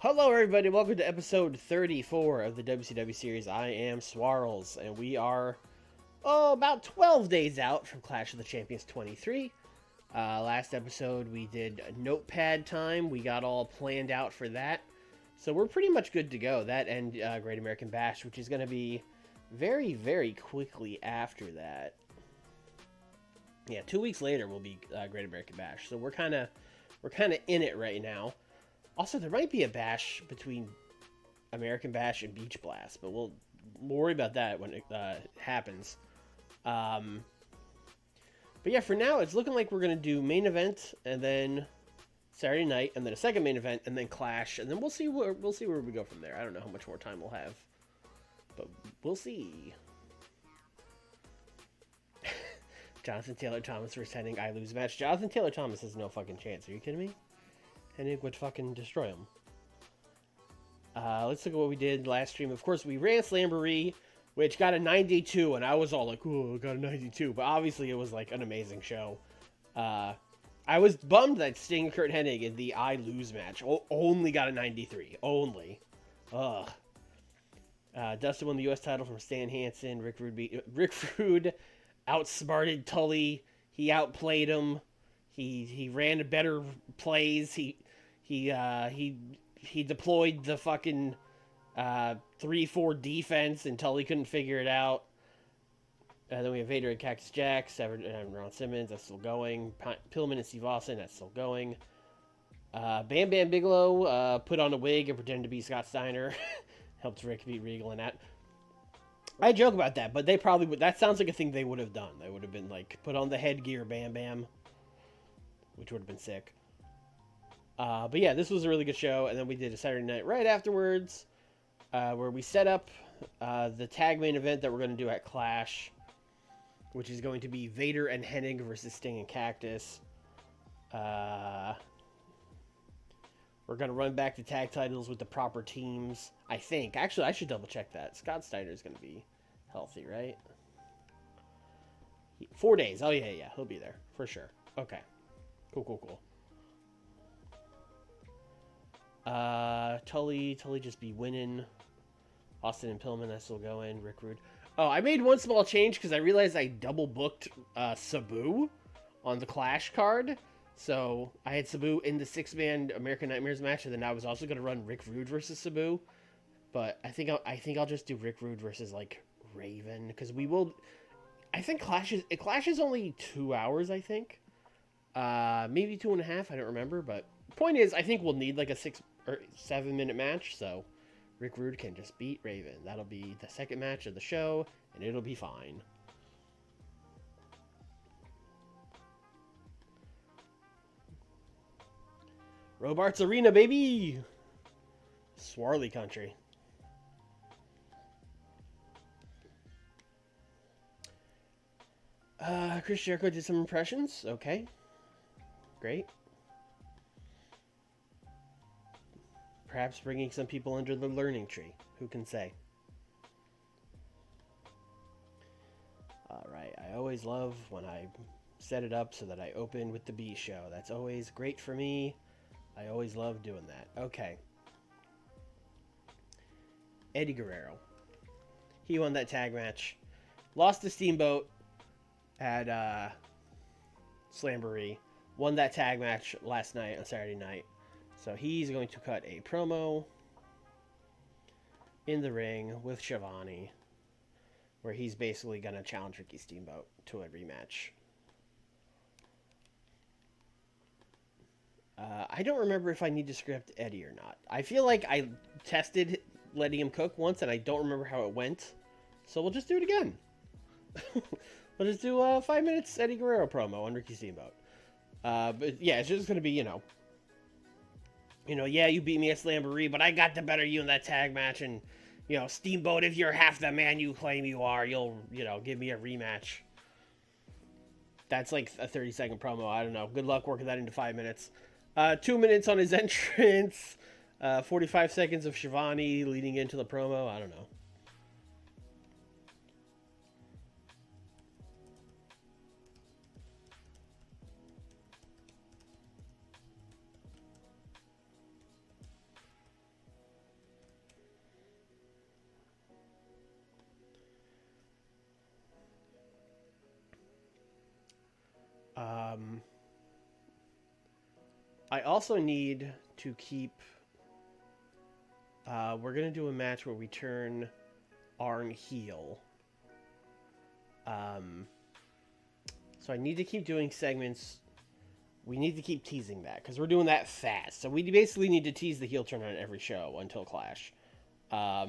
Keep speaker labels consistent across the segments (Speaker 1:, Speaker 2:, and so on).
Speaker 1: Hello, everybody. Welcome to episode 34 of the WCW series. I am Swarls, and we are about 12 days out from Clash of the Champions 23. Last episode, we did notepad time. We got all planned out for that. So we're pretty much good to go. That and Great American Bash, which is going to be very, very quickly after that. Yeah, 2 weeks later will be Great American Bash. So we're kind of in it right now. Also, there might be a bash between American Bash and Beach Blast, but we'll worry about that when it happens. But yeah, for now, it's looking like we're going to do main event, and then Saturday night, and then a second main event, and then Clash, and then we'll see where we go from there. I don't know how much more time we'll have, but we'll see. Jonathan Taylor Thomas versus Hennig, I lose match. Jonathan Taylor Thomas has no fucking chance. Are you kidding me? Hennig would fucking destroy him. Let's look at what we did last stream. Of course, we ran Slamboree, which got a 92, and I was all like, "Oh, I got a 92." But obviously, it was like an amazing show. I was bummed that Sting and Kurt Hennig in the I Lose match only got a 93. Only. Ugh. Dustin won the U.S. title from Stan Hansen. Rick Rude outsmarted Tully. He outplayed him. He ran better plays. He deployed the fucking 3-4 defense, and Tully couldn't figure it out. Then we have Vader and Cactus Jack, Severed and Ron Simmons, that's still going. Pillman and Steve Austin, that's still going. Bam Bam Bigelow put on a wig and pretended to be Scott Steiner. Helped Rick beat Regal in that. I joke about that, but they probably would. That sounds like a thing they would have done. They would have been like, put on the headgear, Bam Bam, which would have been sick. But yeah, this was a really good show. And then we did a Saturday night right afterwards, where we set up the tag main event that we're going to do at Clash, which is going to be Vader and Hennig versus Sting and Cactus. We're going to run back the tag titles with the proper teams, I think. Actually, I should double check that. Scott Steiner is going to be healthy, right? 4 days. Oh, yeah. He'll be there for sure. Okay. Cool. Tully just be winning. Austin and Pillman, that's still going. Rick Rude. Oh, I made one small change because I realized I double booked Sabu on the Clash card. So I had Sabu in the 6-man American Nightmares match, and then I was also going to run Rick Rude versus Sabu. But I think I'll just do Rick Rude versus like Raven, because we will. I think Clash is only 2 hours. I think, maybe 2.5. I don't remember, but point is, I think we'll need like a 6 or 7 minute match. So Rick Rude can just beat Raven. That'll be the second match of the show, and it'll be fine. Robarts Arena, baby! Swarly country. Chris Jericho did some impressions. Okay. Great. Perhaps bringing some people under the learning tree. Who can say? Alright, I always love when I set it up so that I open with the B show. That's always great for me. I always love doing that. Okay. Eddie Guerrero. He won that tag match. Lost to Steamboat at Slamboree. Won that tag match last night on Saturday night. So he's going to cut a promo in the ring with Shivani, where he's basically going to challenge Ricky Steamboat to a rematch. I don't remember if I need to script Eddie or not. I feel like I tested letting him cook once, and I don't remember how it went. So we'll just do it again. We'll just do 5 minutes Eddie Guerrero promo on Ricky Steamboat. But yeah, it's just going to be, yeah, you beat me at Slamboree, but I got the better of you in that tag match, and, Steamboat, if you're half the man you claim you are, you'll, give me a rematch. That's like a 30-second promo. I don't know. Good luck working that into 5 minutes. 2 minutes on his entrance. 45 seconds of Shivani leading into the promo. I don't know. I also need to keep... we're going to do a match where we turn Arn heel. So I need to keep doing segments. We need to keep teasing that, because we're doing that fast. So we basically need to tease the heel turn on every show until Clash. So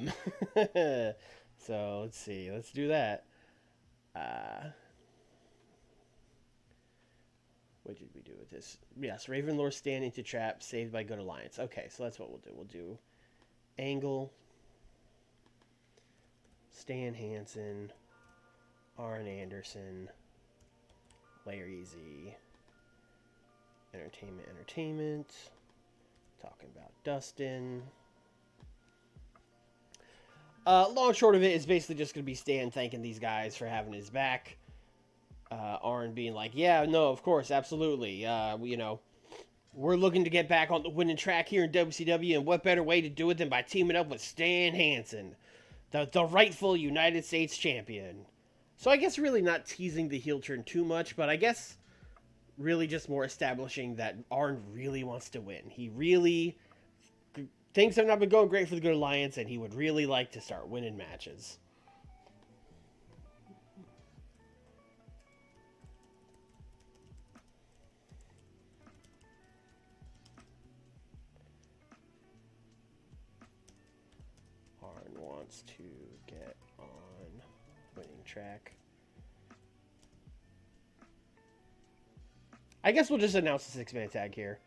Speaker 1: let's see. Let's do that. What did we do with this? Yes, Ravenlore stand into trap, saved by Good Alliance. Okay, so that's what we'll do. We'll do Angle, Stan Hansen, Arn Anderson, Larry Z, Entertainment, talking about Dustin. Long short of it is basically just going to be Stan thanking these guys for having his back. Arn being like, yeah, no, of course, absolutely. We're looking to get back on the winning track here in WCW, and what better way to do it than by teaming up with Stan Hansen, the rightful United States champion. So I guess really not teasing the heel turn too much, but I guess really just more establishing that Arn really wants to win. He really... Things have not been going great for the Good Alliance, and he would really like to start winning matches. Arn wants to get on winning track. I guess we'll just announce the 6-man tag here.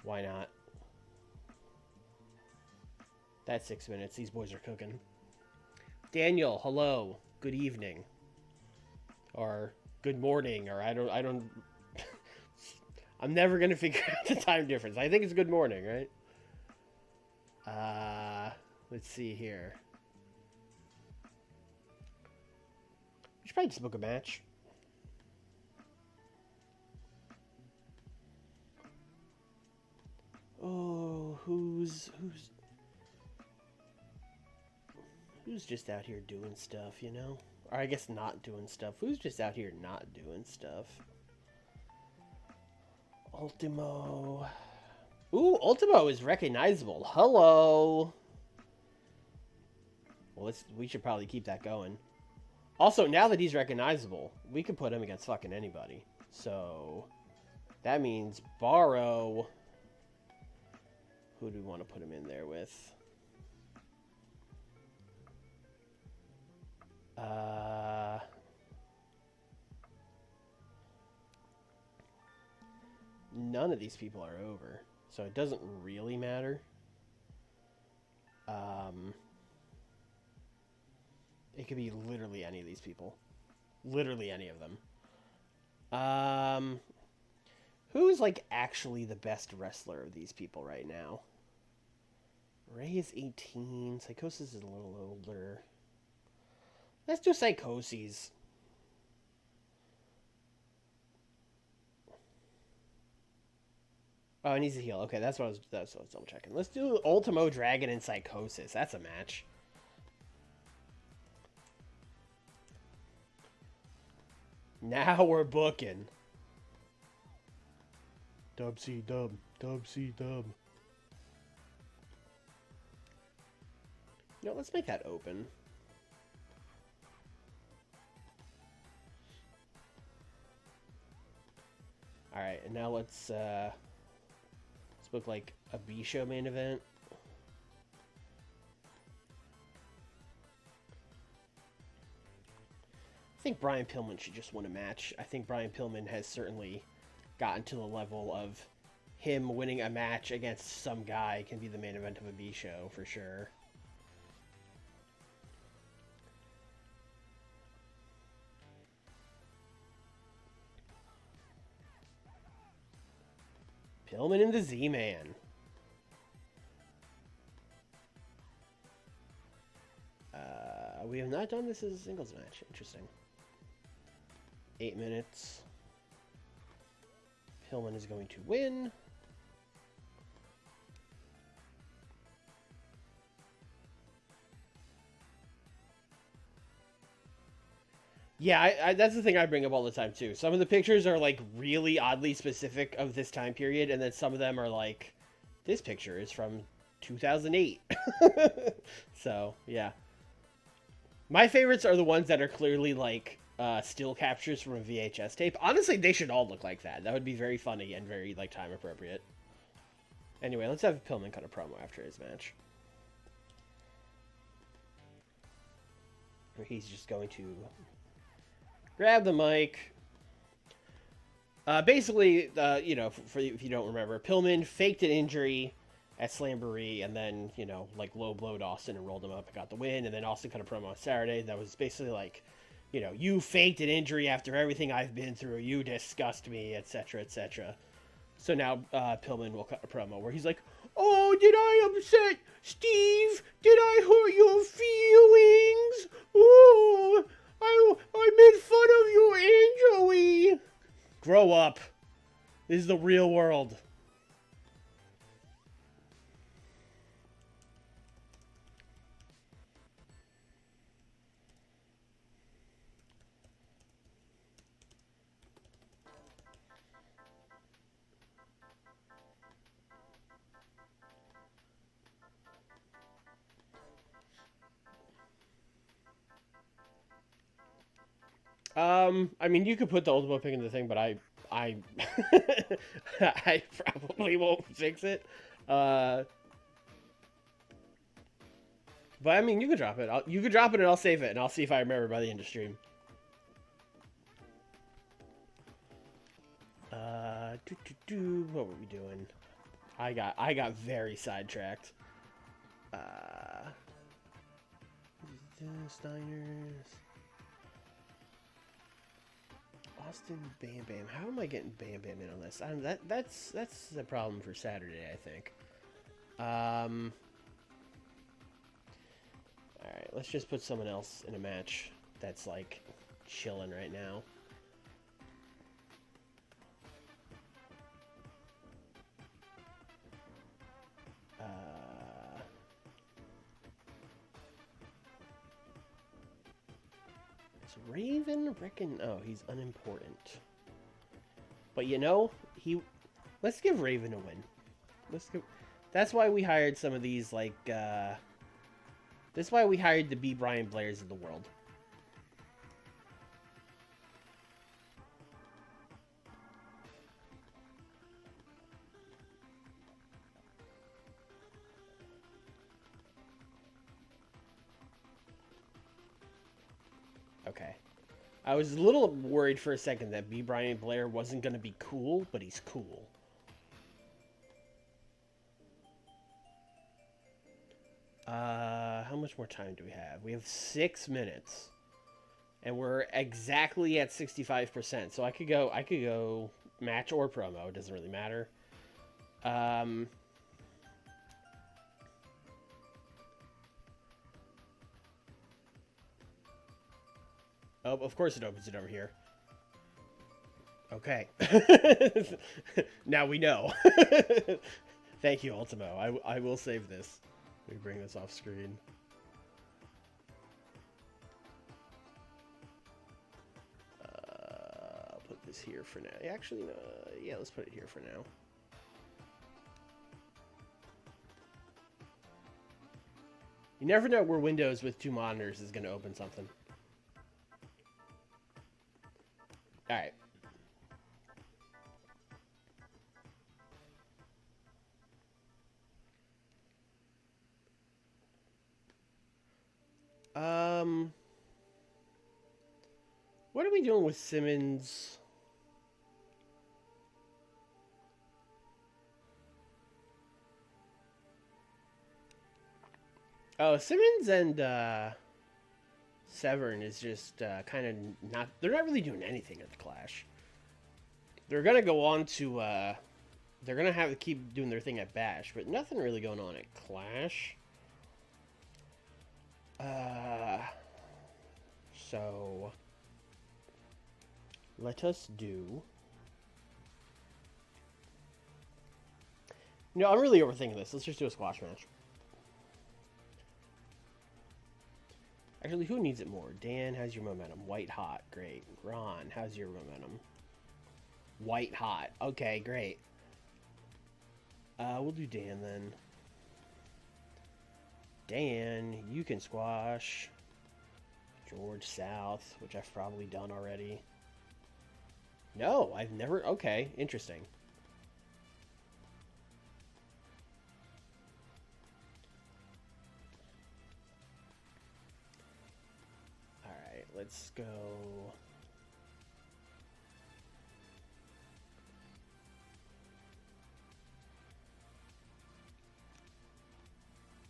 Speaker 1: Why not? That's 6 minutes. These boys are cooking. Daniel, hello. Good evening. Or good morning. Or I don't... I'm never going to figure out the time difference. I think it's good morning, right? Let's see here. We should probably just book a match. Oh, who's just out here doing stuff, you know? Or I guess not doing stuff. Who's just out here not doing stuff? Ultimo. Ooh, Ultimo is recognizable. Hello. Well, we should probably keep that going. Also, now that he's recognizable, we can put him against fucking anybody. So, that means Borrow. Who do we want to put him in there with? None of these people are over, so it doesn't really matter. It could be literally any of these people. Literally any of them. Who's, like, actually the best wrestler of these people right now? Ray is 18. Psychosis is a little older. Let's do Psychosis. Oh, and he's a heel. Okay, that's what I was double checking. Let's do Ultimo Dragon and Psychosis. That's a match. Now we're booking. Dub C dub. Dub C dub. No, let's make that open. Alright, and now let's book like a B-show main event. I think Brian Pillman should just win a match. I think Brian Pillman has certainly gotten to the level of him winning a match against some guy can be the main event of a B-show for sure. Pillman and the Z-Man. We have not done this as a singles match. Interesting. 8 minutes. Pillman is going to win. Yeah, that's the thing I bring up all the time too. Some of the pictures are like really oddly specific of this time period, and then some of them are like, this picture is from 2008. So yeah, my favorites are the ones that are clearly like still captures from a VHS tape. Honestly, they should all look like that. That would be very funny and very like time appropriate. Anyway, let's have Pillman cut a promo after his match. He's just going to grab the mic. Basically, for if you don't remember, Pillman faked an injury at Slamboree and then, like low blowed Austin and rolled him up and got the win. And then Austin cut a promo on Saturday that was basically like, you faked an injury after everything I've been through. You disgust me, etc., etc. So now Pillman will cut a promo where he's like, "Oh, did I upset Steve? Did I hurt your feelings? Oh, I made fun of you, Joey. Grow up. This is the real world." I mean, you could put the ultimate pick in the thing, but I, I probably won't fix it. But I mean, you could drop it. You could drop it, and I'll save it, and I'll see if I remember by the end of stream. What were we doing? I got very sidetracked. Steiners. Austin Bam Bam. How am I getting Bam Bam in on this? That's the problem for Saturday, I think. All right, let's just put someone else in a match that's like chilling right now. Raven reckon? Oh, he's unimportant. But let's give Raven a win. That's why we hired some of these that's why we hired the B. Brian Blairs of the world. Okay. I was a little worried for a second that B. Brian Blair wasn't going to be cool, but he's cool. How much more time do we have? We have 6 minutes. And we're exactly at 65%. So I could go match or promo. It doesn't really matter. Oh, of course it opens it over here. Okay. Now we know. Thank you, Ultimo. I will save this. Let me bring this off screen. I'll put this here for now. Actually, no. Yeah, let's put it here for now. You never know where Windows with 2 monitors is going to open something. All right. What are we doing with Simmons? Oh, Simmons and Severn is just kind of not... They're not really doing anything at the Clash. They're going to go on to... they're going to have to keep doing their thing at Bash, but nothing really going on at Clash. So... Let us do... I'm really overthinking this. Let's just do a squash match. Actually, who needs it more? Dan, how's your momentum? White hot. Great. Ron, how's your momentum? White hot. Okay, great. We'll do Dan then. Dan, you can squash. George South, which I've probably done already. No, I've never... Okay, interesting. Alright, let's go...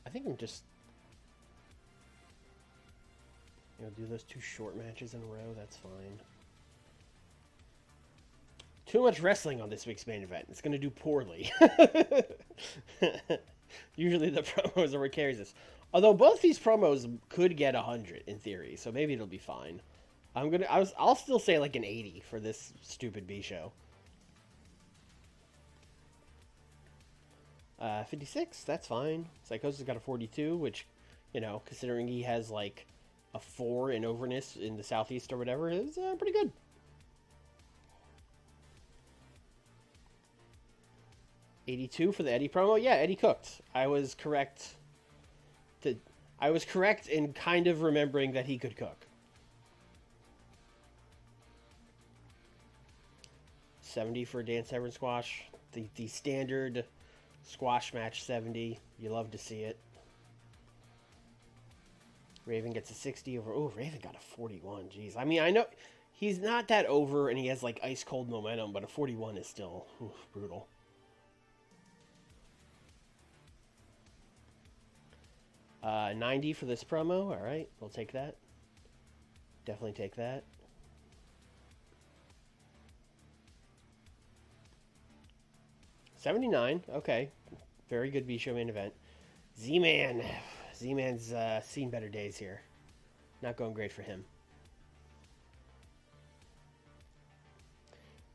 Speaker 1: I think I'm just... do those 2 short matches in a row, that's fine. Too much wrestling on this week's main event. It's going to do poorly. Usually the promos are what carries this. Although both these promos could get 100 in theory, so maybe it'll be fine. I'll still say like an 80 for this stupid B show. 56, that's fine. Psychosis got a 42, which, considering he has like a 4 in overness in the Southeast or whatever, is pretty good. $82 for the Eddie promo. Yeah, Eddie cooked. I was correct. I was correct in kind of remembering that he could cook. 70 for Dan Severn squash. The standard squash match 70. You love to see it. Raven gets a 60 over... Oh, Raven got a 41. Jeez. I mean, I know he's not that over and he has like ice cold momentum, but a 41 is still brutal. Uh, 90 for this promo. All right, we'll take that. Definitely take that. $79. Okay, very good B show main event. Z-Man. Z-Man's seen better days here. Not going great for him.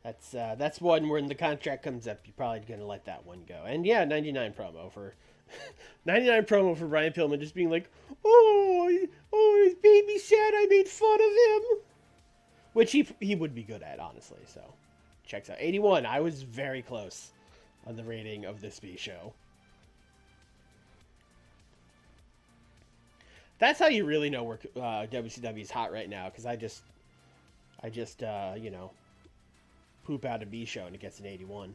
Speaker 1: That's one when the contract comes up, you're probably gonna let that one go. And yeah, 99 promo for 99 promo for Brian Pillman, just being like, oh, his baby said I made fun of him, which he would be good at, honestly. So checks out. 81. I was very close on the rating of this B show. That's how you really know where WCW is hot right now, because I just poop out a B show and it gets an 81.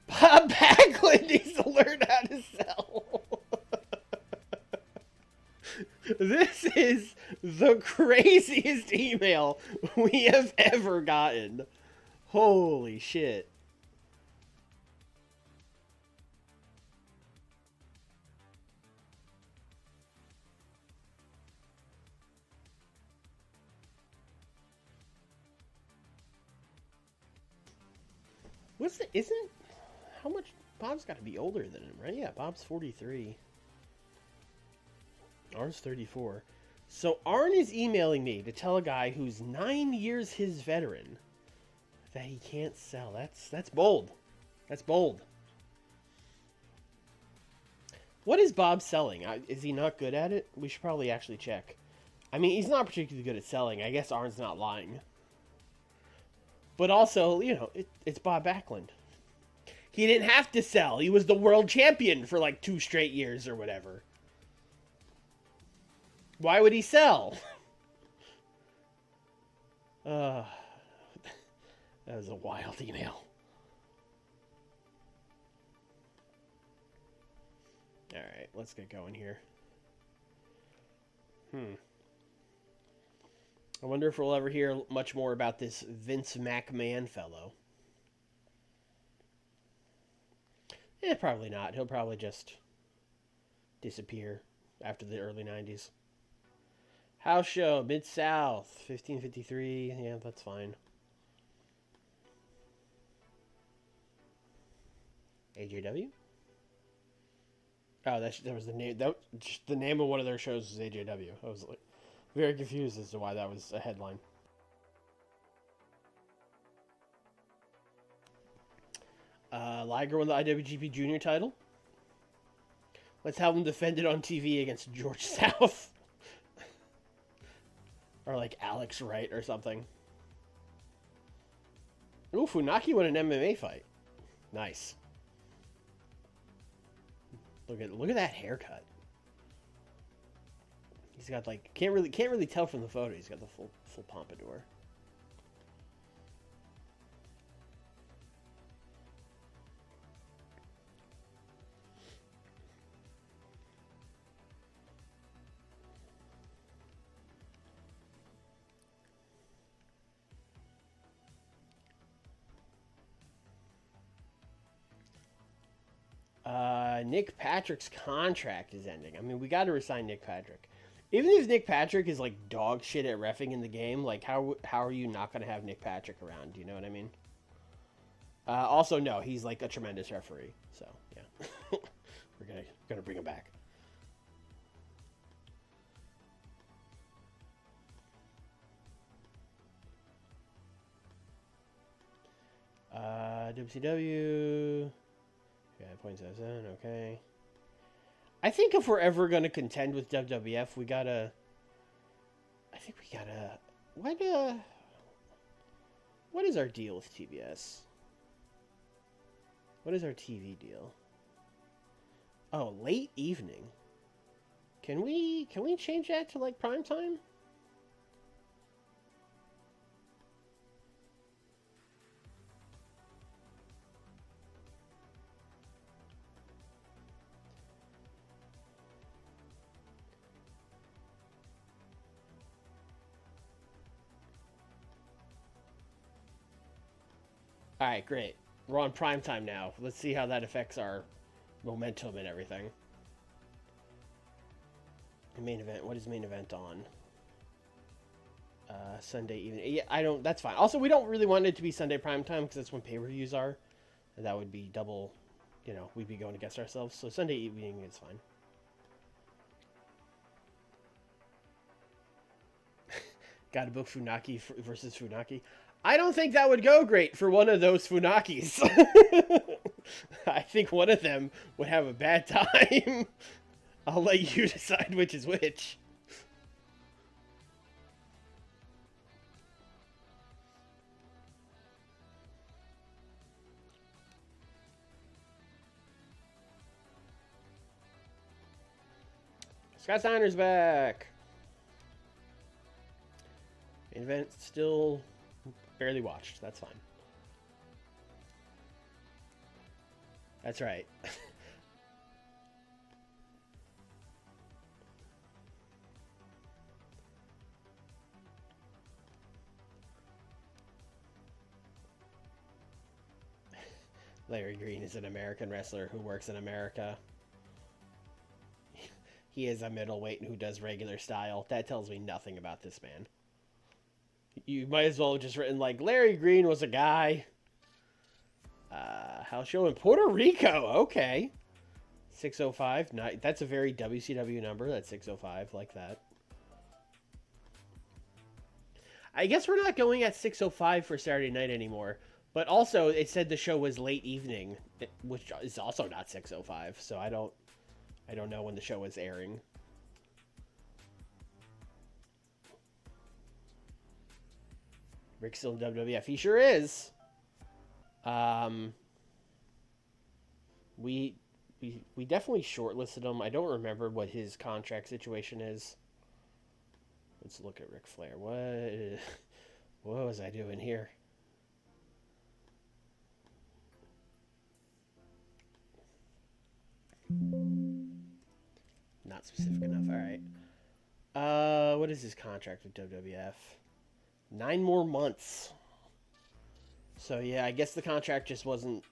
Speaker 1: Bob Backlund needs to learn how to sell. This is the craziest email we have ever gotten. Holy shit. How much? Bob's got to be older than him, right? Yeah, Bob's 43. Arn's 34. So Arn is emailing me to tell a guy who's 9 years his veteran that he can't sell. That's bold. That's bold. What is Bob selling? Is he not good at it? We should probably actually check. I mean, he's not particularly good at selling. I guess Arn's not lying. But also, it's Bob Backlund. He didn't have to sell. He was the world champion for like 2 straight years or whatever. Why would he sell? That was a wild email. Alright, let's get going here. I wonder if we'll ever hear much more about this Vince McMahon fellow. Probably not. He'll probably just disappear after the early 90s. House show, Mid-South, 1553. Yeah, that's fine. AJW? Oh, that was the name. The name of one of their shows was AJW. I was like very confused as to why that was a headline. Liger won the IWGP Junior title. Let's have him defend it on TV against George South. Or like Alex Wright or something. Ooh, Funaki won an MMA fight. Nice. Look at that haircut. He's got like can't really tell from the photo. He's got the full pompadour. Nick Patrick's contract is ending. I mean, we got to resign Nick Patrick. Even if Nick Patrick is like dog shit at reffing in the game, like how are you not going to have Nick Patrick around? Do you know what I mean? Also, no, he's like a tremendous referee. So yeah, we're gonna bring him back. WCW. Yeah, 0.77, okay. I think if we're ever going to contend with WWF, we gotta... What is our deal with TBS? What is our TV deal? Oh, late evening. Can we change that to, like, prime time? All right, great. We're on prime time now. Let's see how that affects our momentum and everything. Main event. What is main event on? Sunday evening. Yeah, that's fine. Also, we don't really want it to be Sunday prime time because that's when pay-per-views are. And that would be double, we'd be going against ourselves. So Sunday evening is fine. Gotta book Funaki versus Funaki. I don't think that would go great for one of those Funakis. I think one of them would have a bad time. I'll let you decide which is which. Scott Steiner's back. Event still barely watched. That's fine. That's right. Larry Green is an American wrestler who works in America. He is a middleweight who does regular style. That tells me nothing about this man. You might as well have just written, like, Larry Green was a guy. House show in Puerto Rico. Okay. 605. That's a very WCW number. That's 605. Like that. I guess we're not going at 605 for Saturday night anymore. But also, it said the show was late evening, which is also not 605. So I don't know when the show is airing. Rick's still in WWF. He sure is. We definitely shortlisted him. I don't remember what his contract situation is. Let's look at Ric Flair. What was I doing here? Not specific enough. All right. What is his contract with WWF? 9 more months. So yeah, I guess the contract just wasn't,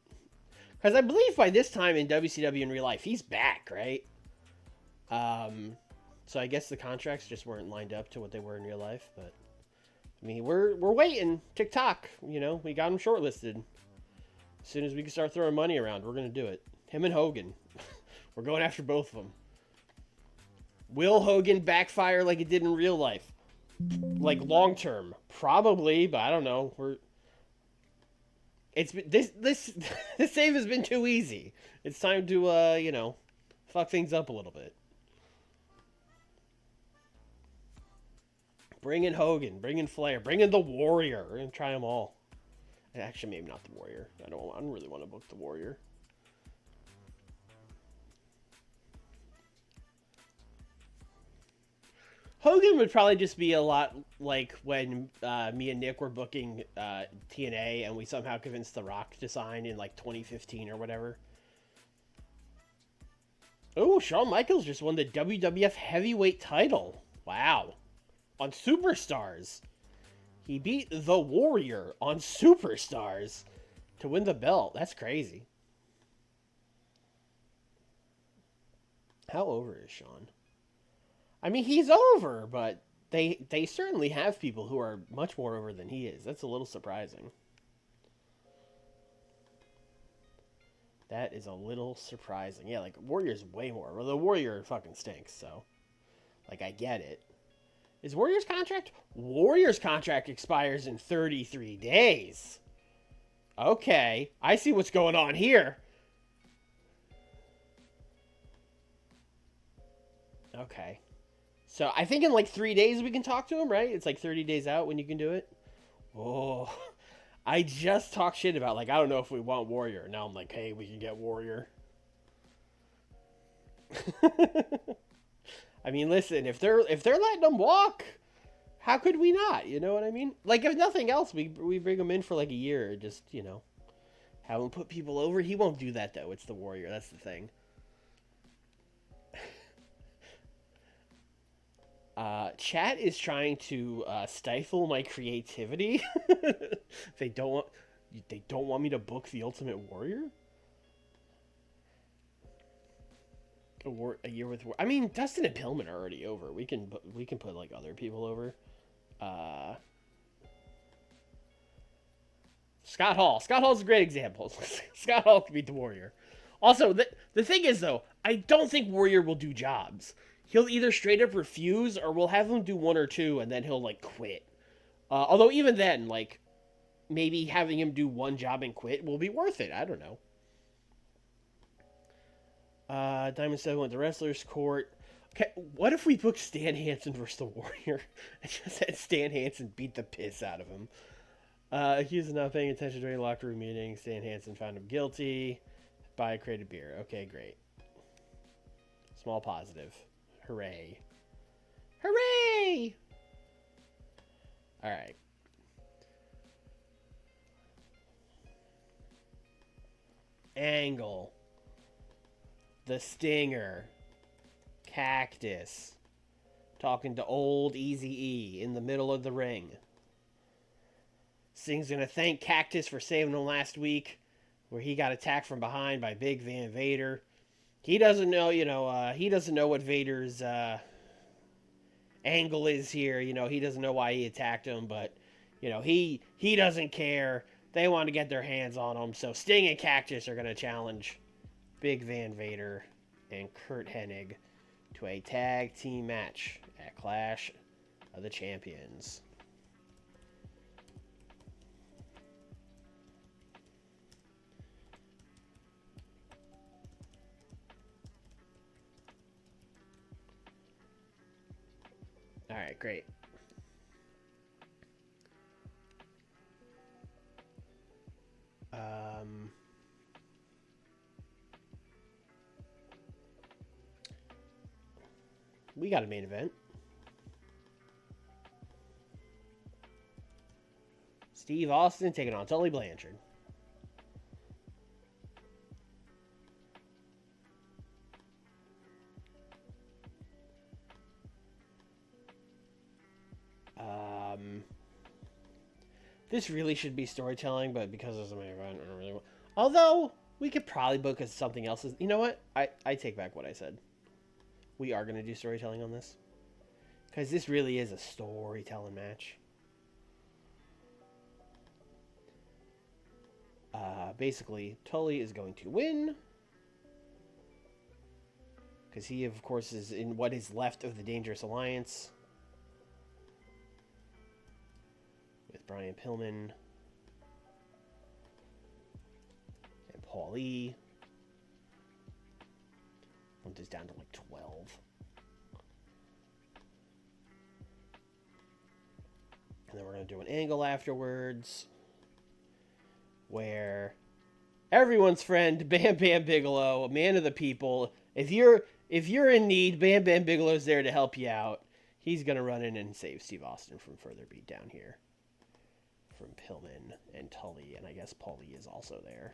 Speaker 1: because I believe by this time in WCW in real life he's back, right? So I guess the contracts just weren't lined up to what they were in real life. But I mean, we're waiting. TikTok, we got him shortlisted. As soon as we can start throwing money around, we're gonna do it. Him and Hogan. We're going after both of them. Will Hogan backfire like it did in real life? Like long term? Probably, but I don't know. It's been, this this save has been too easy. It's time to fuck things up a little bit. Bring in Hogan, bring in Flair, bring in the Warrior. We're gonna try them all. Actually, maybe not the Warrior. I don't really want to book the Warrior. Hogan would probably just be a lot like when me and Nick were booking TNA and we somehow convinced The Rock to sign in like 2015 or whatever. Oh, Shawn Michaels just won the WWF Heavyweight title. Wow. On Superstars. He beat The Warrior on Superstars to win the belt. That's crazy. How over is Shawn? I mean, he's over, but they certainly have people who are much more over than he is. That's a little surprising. That is a little surprising. Yeah, like, Warrior's way more. Well, the Warrior fucking stinks, so. Like, I get it. Is Warrior's contract? Warrior's contract expires in 33 days. Okay. I see what's going on here. Okay. So, I think in like 3 days we can talk to him, right? It's like 30 days out when you can do it. Oh. I just talked shit about, like, I don't know if we want Warrior. Now I'm like, hey, we can get Warrior. I mean, listen, if they're letting them walk, how could we not? You know what I mean? Like, if nothing else, we bring him in for like a year, just have him put people over. He won't do that though. It's the Warrior. That's the thing. Chat is trying to stifle my creativity. they don't want me to book the Ultimate Warrior. A year with. I mean, Dustin and Pillman are already over. We can put like other people over. Scott Hall. Scott Hall's a great example. Scott Hall could beat the Warrior. Also, the thing is though, I don't think Warrior will do jobs. He'll either straight up refuse, or we'll have him do one or two, and then he'll like quit. Although even then, like maybe having him do one job and quit will be worth it. I don't know. Diamond 7 went to Wrestler's Court. Okay, what if we booked Stan Hansen versus the Warrior and just had Stan Hansen beat the piss out of him? Accused of not paying attention during locker room meeting. Stan Hansen found him guilty. Buy a crate of beer. Okay, great. Small positive. Hooray. Hooray! Alright. Angle. The Stinger. Cactus. Talking to old Eazy-E in the middle of the ring. Sting's gonna thank Cactus for saving him last week, where he got attacked from behind by Big Van Vader. He doesn't know, he doesn't know what Vader's angle is here. He doesn't know why he attacked him, but, he doesn't care. They want to get their hands on him, so Sting and Cactus are going to challenge Big Van Vader and Kurt Hennig to a tag team match at Clash of the Champions. All right, great. We got a main event. Steve Austin taking on Tully Blanchard. This really should be storytelling, but because it's a main event, I don't really want. Although we could probably book as something else. You know what? I take back what I said. We are going to do storytelling on this, because this really is a storytelling match. Basically, Tully is going to win, because he, of course, is in what is left of the Dangerous Alliance. Brian Pillman. Paulie. Bumped this down to like 12. And then we're going to do an angle afterwards where everyone's friend, Bam Bam Bigelow, a man of the people. If you're in need, Bam Bam Bigelow's there to help you out. He's going to run in and save Steve Austin from further beat down here. From Pillman and Tully, and I guess Paulie is also there.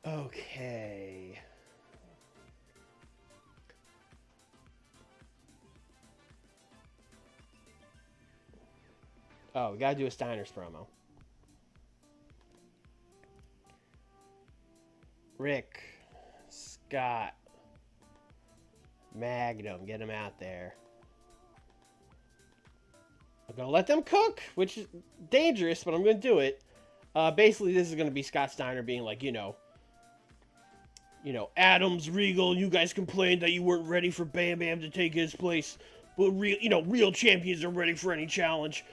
Speaker 1: Okay. Oh, we gotta do a Steiner's promo. Rick, Scott, Magnum, get him out there. I'm gonna let them cook, which is dangerous, but I'm gonna do it. Basically, this is gonna be Scott Steiner being like, you know, Adams, Regal, you guys complained that you weren't ready for Bam Bam to take his place, but real champions are ready for any challenge.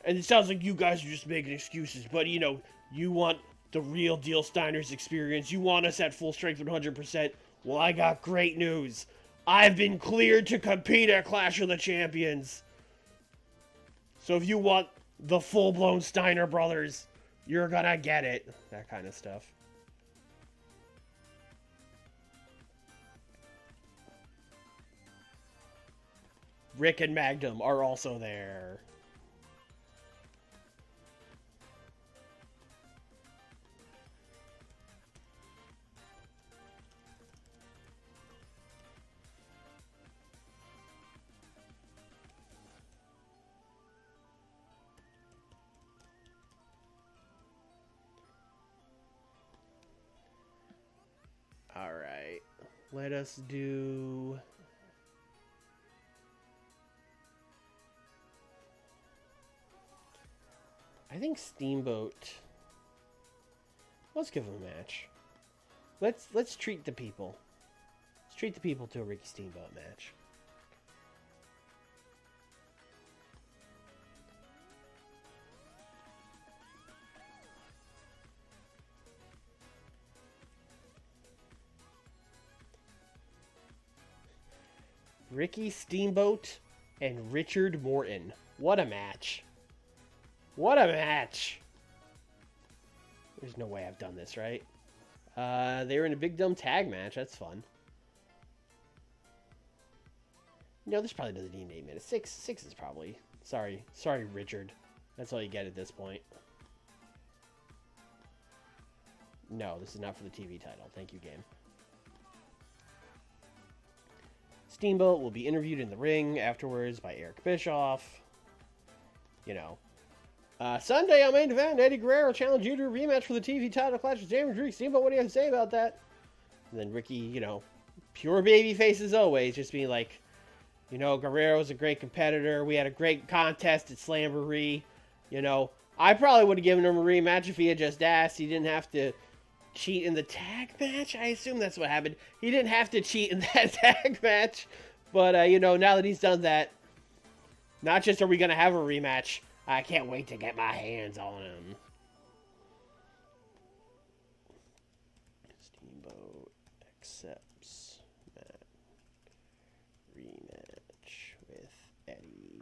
Speaker 1: And it sounds like you guys are just making excuses, but you want the real deal Steiner's experience. You want us at full strength 100%. Well, I got great news. I've been cleared to compete at Clash of the Champions. So if you want the full-blown Steiner brothers, you're gonna get it. That kind of stuff. Rick and Magnum are also there. All right. Let us do... I think Steamboat. Let's give him a match. Let's treat the people. Let's treat the people to a Ricky Steamboat match. Ricky Steamboat and Richard Morton. What a match. What a match! There's no way I've done this, right? They were in a big dumb tag match. That's fun. No, this probably doesn't need 8 minutes. Six is probably. Sorry, Richard. That's all you get at this point. No, this is not for the TV title. Thank you, game. Steamboat will be interviewed in the ring afterwards by Eric Bischoff. Sunday on main event, Eddie Guerrero challenged you to a rematch for the TV title Clash with James Ricky Steamboat. What do you have to say about that? And then Ricky, pure baby face as always, just being like, Guerrero's a great competitor. We had a great contest at Slamboree. I probably would have given him a rematch if he had just asked. He didn't have to cheat in the tag match. I assume that's what happened. He didn't have to cheat in that tag match. But, now that he's done that, not just are we going to have a rematch, I can't wait to get my hands on him. Steamboat accepts rematch with Eddie.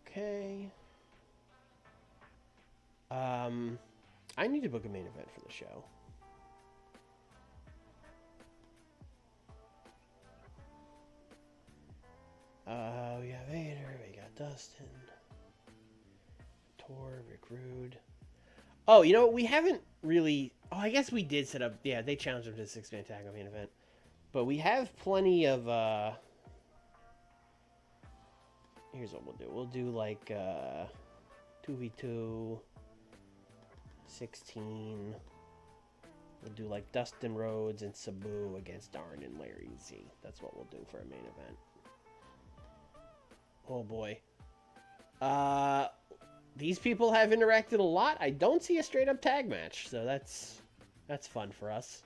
Speaker 1: Okay. I need to book a main event for the show. We got Vader, we got Dustin, Tor, Rick Rude. Oh, we haven't really... Oh, I guess we did set up... Yeah, they challenged him to a 6-man tag main event. But we have plenty of... Here's what we'll do. We'll do, 2v2, 16, We'll do like Dustin Rhodes and Sabu against Arn and Larry Z. That's what we'll do for a main event. Oh boy. These people have interacted a lot. I don't see a straight up tag match, so that's fun for us.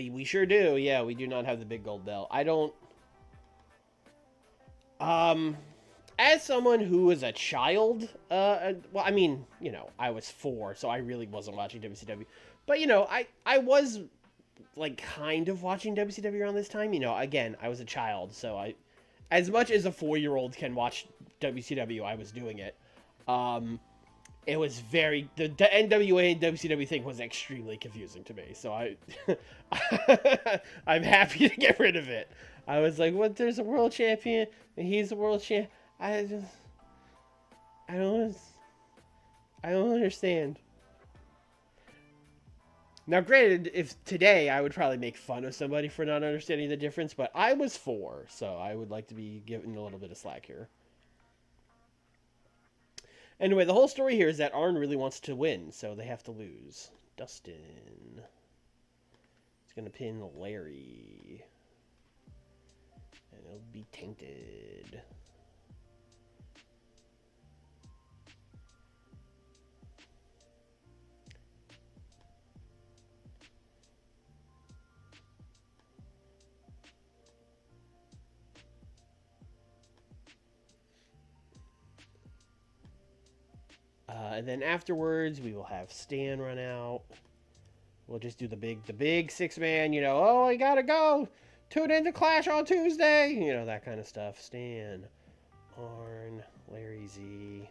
Speaker 1: We sure do. Yeah, we do not have the big gold belt. I don't. As someone who was a child, well, I mean, you know, I was 4, so I really wasn't watching WCW. But, you know, I was, like, kind of watching WCW around this time. You know, again, I was a child, so as much as a 4-year-old can watch WCW, I was doing it. It was the NWA and WCW thing was extremely confusing to me. So I'm happy to get rid of it. I was like, what? There's a world champion and he's a world champ. I don't understand. Now, granted, if today I would probably make fun of somebody for not understanding the difference, but I was 4, so I would like to be given a little bit of slack here. Anyway, the whole story here is that Arn really wants to win, so they have to lose. Dustin is going to pin Larry. And it'll be tainted. And then afterwards, we will have Stan run out. We'll just do the big 6-man, you know, oh, I gotta go. Tune in to Clash on Tuesday. You know, that kind of stuff. Stan, Arn, Larry Z,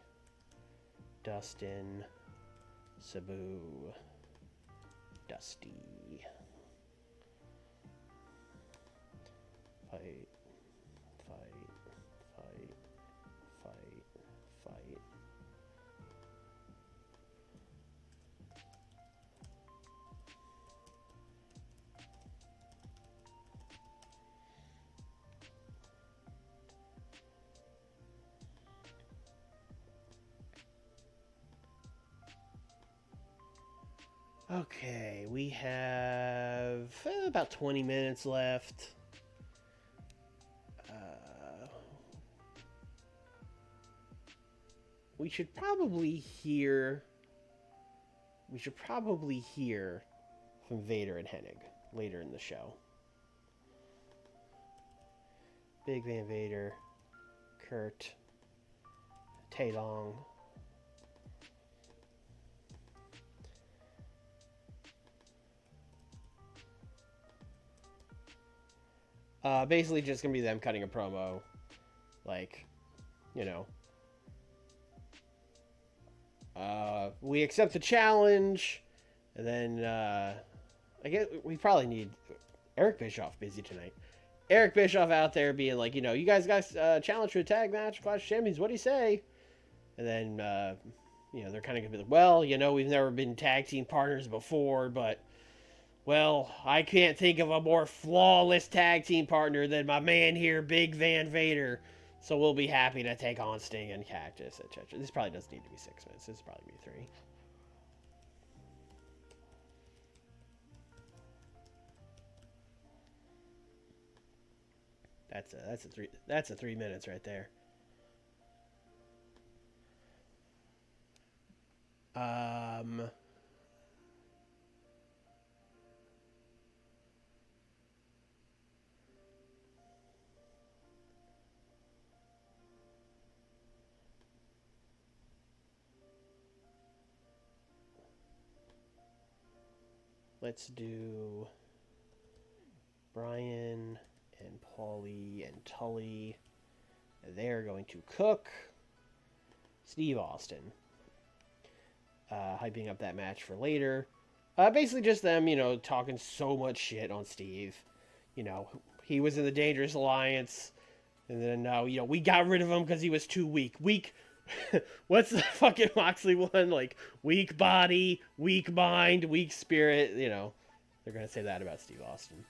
Speaker 1: Dustin, Sabu, Dusty. Fight. Okay, we have about 20 minutes left. We should probably hear from Vader and Hennig later in the show. Big Van Vader, Kurt, Tai Long. Basically just gonna be them cutting a promo, like, you know, we accept the challenge, and then I guess we probably need Eric Bischoff busy tonight. Eric Bischoff out there being like, you know, you guys got challenge for a tag match, Clash of Champions. What do you say? And then you know, they're kind of gonna be like, well, you know, we've never been tag team partners before, but. Well, I can't think of a more flawless tag team partner than my man here, Big Van Vader. So we'll be happy to take on Sting and Cactus, etc. This probably doesn't need to be 6 minutes. This will probably be 3. That's a 3 minutes right there. Let's do Brian and Paulie and Tully. They're going to cook. Steve Austin. Hyping up that match for later. Basically just them, you know, talking so much shit on Steve. You know, he was in the Dangerous Alliance. And then, you know, we got rid of him because he was too weak. What's the fucking Moxley one? Like, weak body, weak mind, weak spirit. You know, they're going to say that about Steve Austin.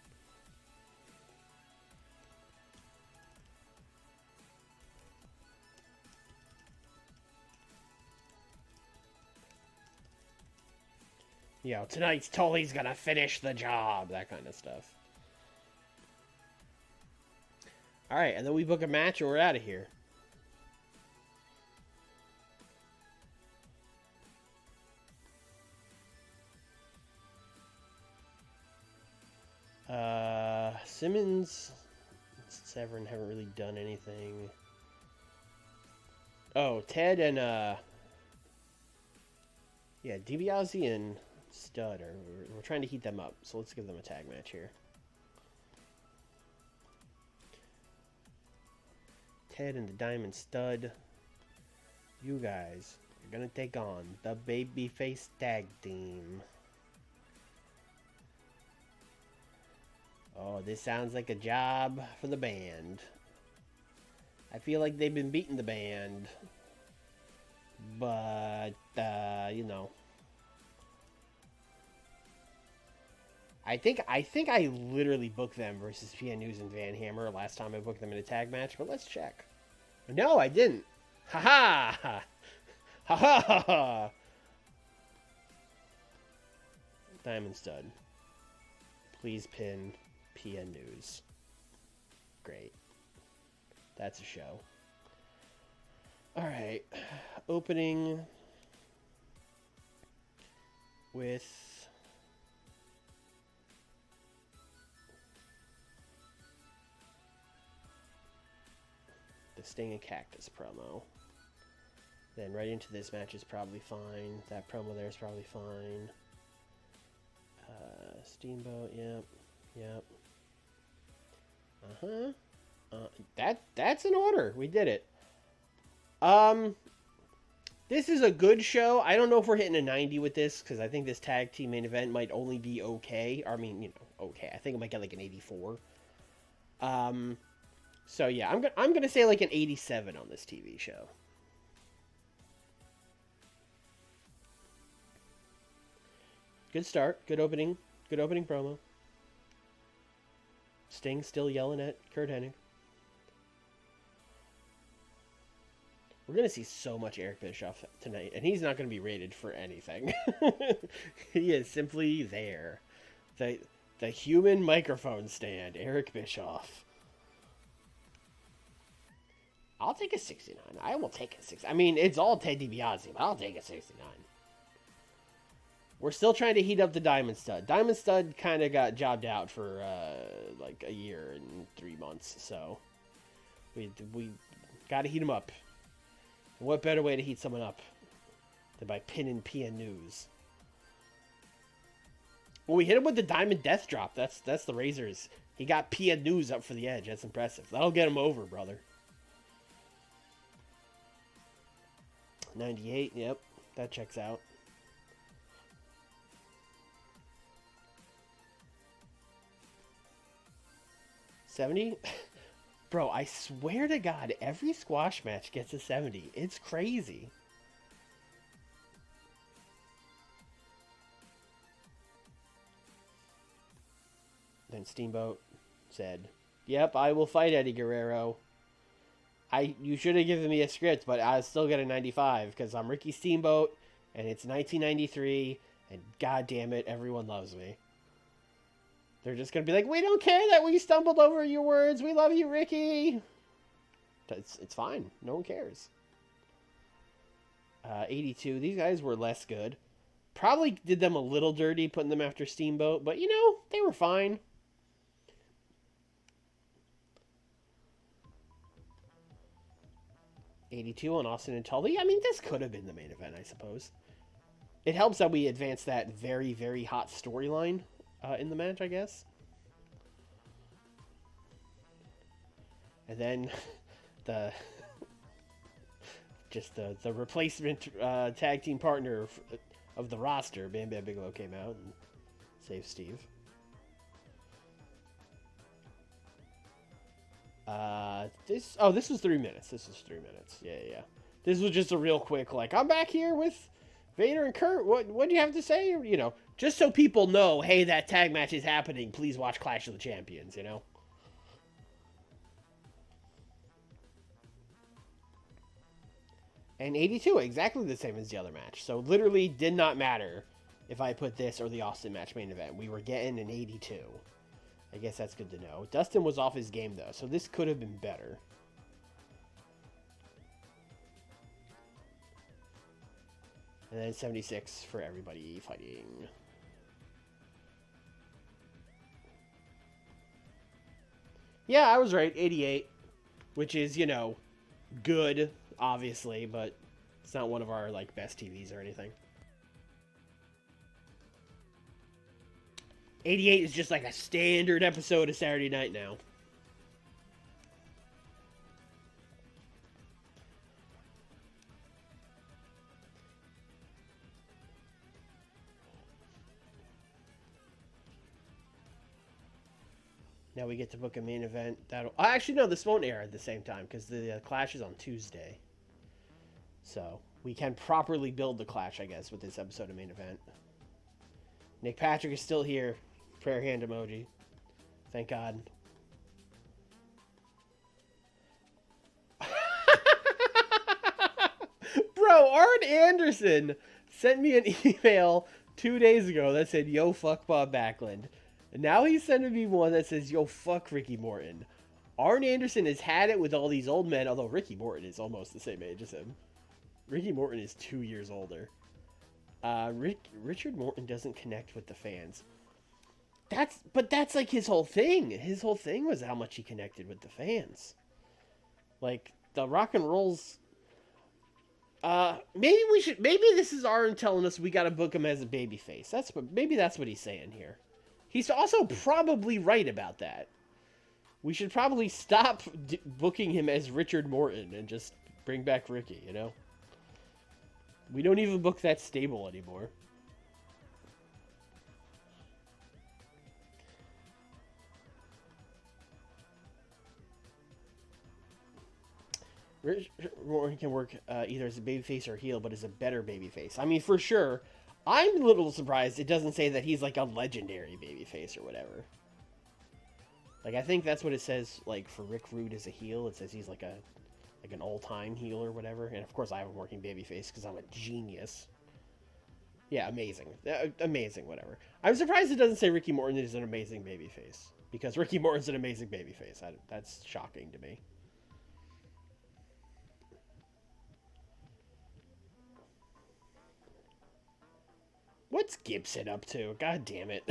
Speaker 1: You know, tonight's Tully's gonna finish the job. That kind of stuff. Alright, and then we book a match and we're out of here. Simmons and Severn haven't really done anything. Oh, Ted and, yeah, DiBiase and Stud we're trying to heat them up, so let's give them a tag match here. Ted and the Diamond Stud. You guys are gonna take on the Babyface Tag Team. Oh, this sounds like a job for the band. I feel like they've been beating the band. But, you know. I think I literally booked them versus PN News and Van Hammer last time I booked them in a tag match, but let's check. No, I didn't. Ha ha! Ha ha ha! Diamond Stud. Please pin PN News. Great. That's a show. Alright. Opening with the Sting and Cactus promo. Then right into this match is probably fine. That promo there is probably fine. Steamboat, yep. That's in order. We did it. This is a good show. I don't know if we're hitting a 90 with this, because I think this tag team main event might only be okay. I mean, you know, okay. I think it might get like an 84. So yeah, I'm gonna say like an 87 on this TV show. Good start. Good opening promo. Sting still yelling at Kurt Hennig. We're going to see so much Eric Bischoff tonight, and he's not going to be rated for anything. He is simply there. The human microphone stand, Eric Bischoff. I'll take a 69. I will take a 6. I mean, it's all Ted DiBiase, but I'll take a 69. We're still trying to heat up the Diamond Stud. Diamond Stud kind of got jobbed out for like a year and 3 months, so we got to heat him up. And what better way to heat someone up than by pinning PN News? Well, we hit him with the Diamond Death Drop. That's the Razors. He got PN News up for the edge. That's impressive. That'll get him over, brother. 98. Yep, that checks out. 70? Bro, I swear to God, every squash match gets a 70. It's crazy. Then Steamboat said, "Yep, I will fight Eddie Guerrero. You should have given me a script, but I'll still get a 95 because I'm Ricky Steamboat, and it's 1993, and God damn it, everyone loves me." They're just going to be like, "We don't care that we stumbled over your words. We love you, Ricky." It's fine. No one cares. 82. These guys were less good. Probably did them a little dirty putting them after Steamboat, but, you know, they were fine. '82 on Austin and Tully. I mean, this could have been the main event, I suppose. It helps that we advanced that very, very hot storyline in the match, I guess. And then the replacement tag team partner of the roster, Bam Bam Bigelow, came out and saved Steve. This was 3 minutes. This was 3 minutes. Yeah. This was just a real quick, like, I'm back here with Vader and Kurt. What do you have to say? You know, just so people know, hey, that tag match is happening. Please watch Clash of the Champions, you know? And 82, exactly the same as the other match. So literally did not matter if I put this or the Austin match main event. We were getting an 82. I guess that's good to know. Dustin was off his game, though, so this could have been better. And then 76 for everybody fighting. Yeah, I was right. 88. Which is, you know, good, obviously, but it's not one of our, like, best TVs or anything. 88 is just like a standard episode of Saturday Night now. Now we get to book a main event. That'll actually no, this won't air at the same time because the Clash is on Tuesday. So we can properly build the Clash, I guess, with this episode of main event. Nick Patrick is still here. Prayer hand emoji. Thank God. Bro, Arn Anderson sent me an email 2 days ago that said, yo, fuck Bob Backlund. And now he's sending me one that says, yo, fuck Ricky Morton. Arn Anderson has had it with all these old men, although Ricky Morton is almost the same age as him. Ricky Morton is 2 years older. Richard Morton doesn't connect with the fans. But that's like his whole thing. His whole thing was how much he connected with the fans. Like, the rock and rolls... maybe this is Arn telling us we gotta book him as a babyface. Maybe that's what he's saying here. He's also probably right about that. We should probably stop booking him as Richard Morton and just bring back Ricky, you know? We don't even book that stable anymore. Richard Morton can work either as a babyface or heel, but as a better babyface. I mean, for sure. I'm a little surprised it doesn't say that he's like a legendary babyface or whatever. Like, I think that's what it says, like, for Rick Rude as a heel. It says he's like an all-time heel or whatever. And, of course, I have a working babyface because I'm a genius. Yeah, amazing. Amazing, whatever. I'm surprised it doesn't say Ricky Morton is an amazing babyface. Because Ricky Morton's an amazing babyface. That's shocking to me. What's Gibson up to? God damn it.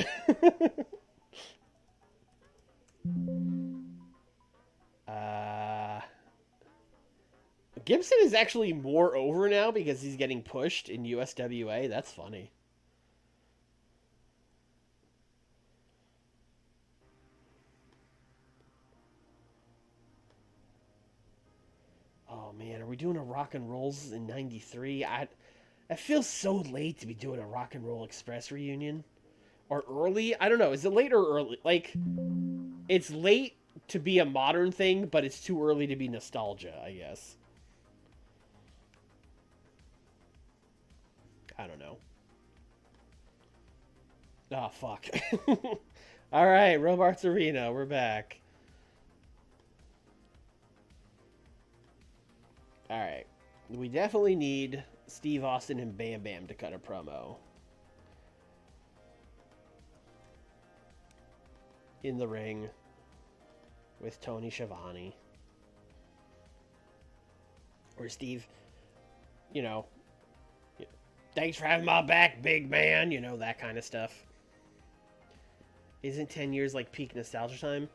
Speaker 1: Gibson is actually more over now because he's getting pushed in USWA. That's funny. Oh man, are we doing a rock and rolls in '93? It feels so late to be doing a Rock and Roll Express reunion. Or early? I don't know. Is it late or early? Like, it's late to be a modern thing, but it's too early to be nostalgia, I guess. I don't know. Oh, fuck. Alright, Robarts Arena. We're back. Alright. We definitely need Steve Austin and Bam Bam to cut a promo. In the ring with Tony Schiavone. Or Steve, you know, thanks for having my back, big man, you know, that kind of stuff. Isn't 10 years like peak nostalgia time?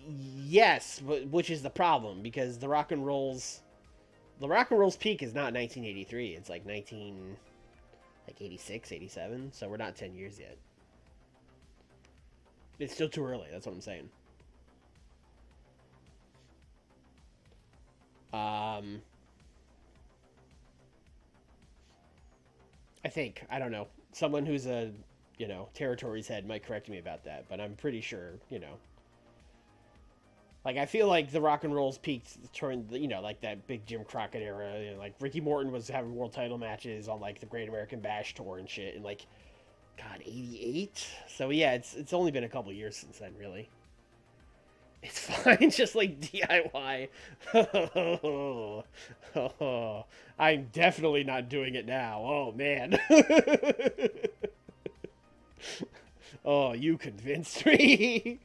Speaker 1: Yes, but which is the problem, because the Rock and Roll's peak is not 1983. It's like 86, 87. So we're not 10 years yet. It's still too early. That's what I'm saying. I think. I don't know. Someone who's a, you know, territory's head might correct me about that, but I'm pretty sure, you know. Like, I feel like the Rock and Roll's peaked during, you know, like that big Jim Crockett era. You know, like, Ricky Morton was having world title matches on, like, the Great American Bash tour and shit. And, like, God, 88? So, yeah, it's only been a couple years since then, really. It's fine, just like DIY. I'm definitely not doing it now. Oh, man. Oh, you convinced me.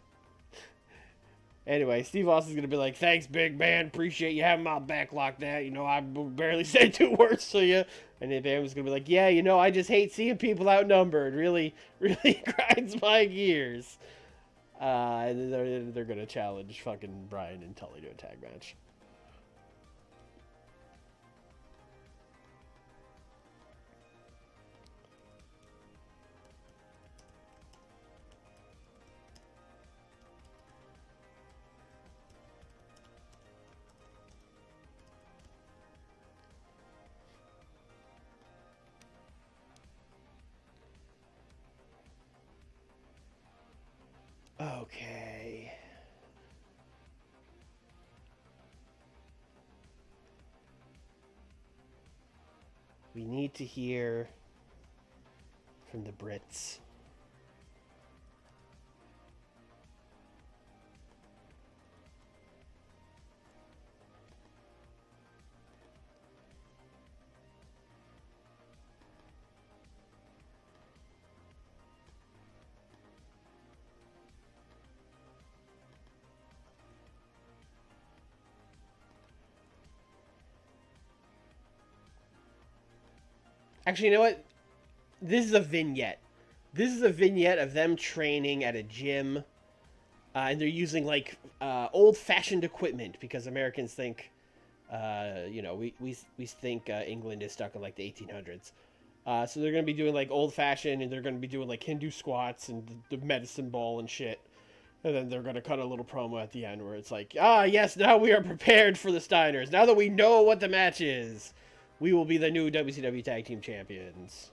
Speaker 1: Anyway, Steve Austin's going to be like, thanks, big man. Appreciate you having my back like that. You know, I barely said 2 words to you. And then Bam was going to be like, yeah, you know, I just hate seeing people outnumbered. Really, really grinds my gears. And then they're going to challenge fucking Brian and Tully to a tag match. Okay. We need to hear from the Brits. Actually, you know what? This is a vignette. This is a vignette of them training at a gym, and they're using like old-fashioned equipment because Americans think, you know, we think England is stuck in like the 1800s. So they're gonna be doing like old-fashioned, and they're gonna be doing like Hindu squats and the medicine ball and shit. And then they're gonna cut a little promo at the end where it's like, ah, yes, now we are prepared for the Steiners. Now that we know what the match is, we will be the new WCW Tag Team Champions.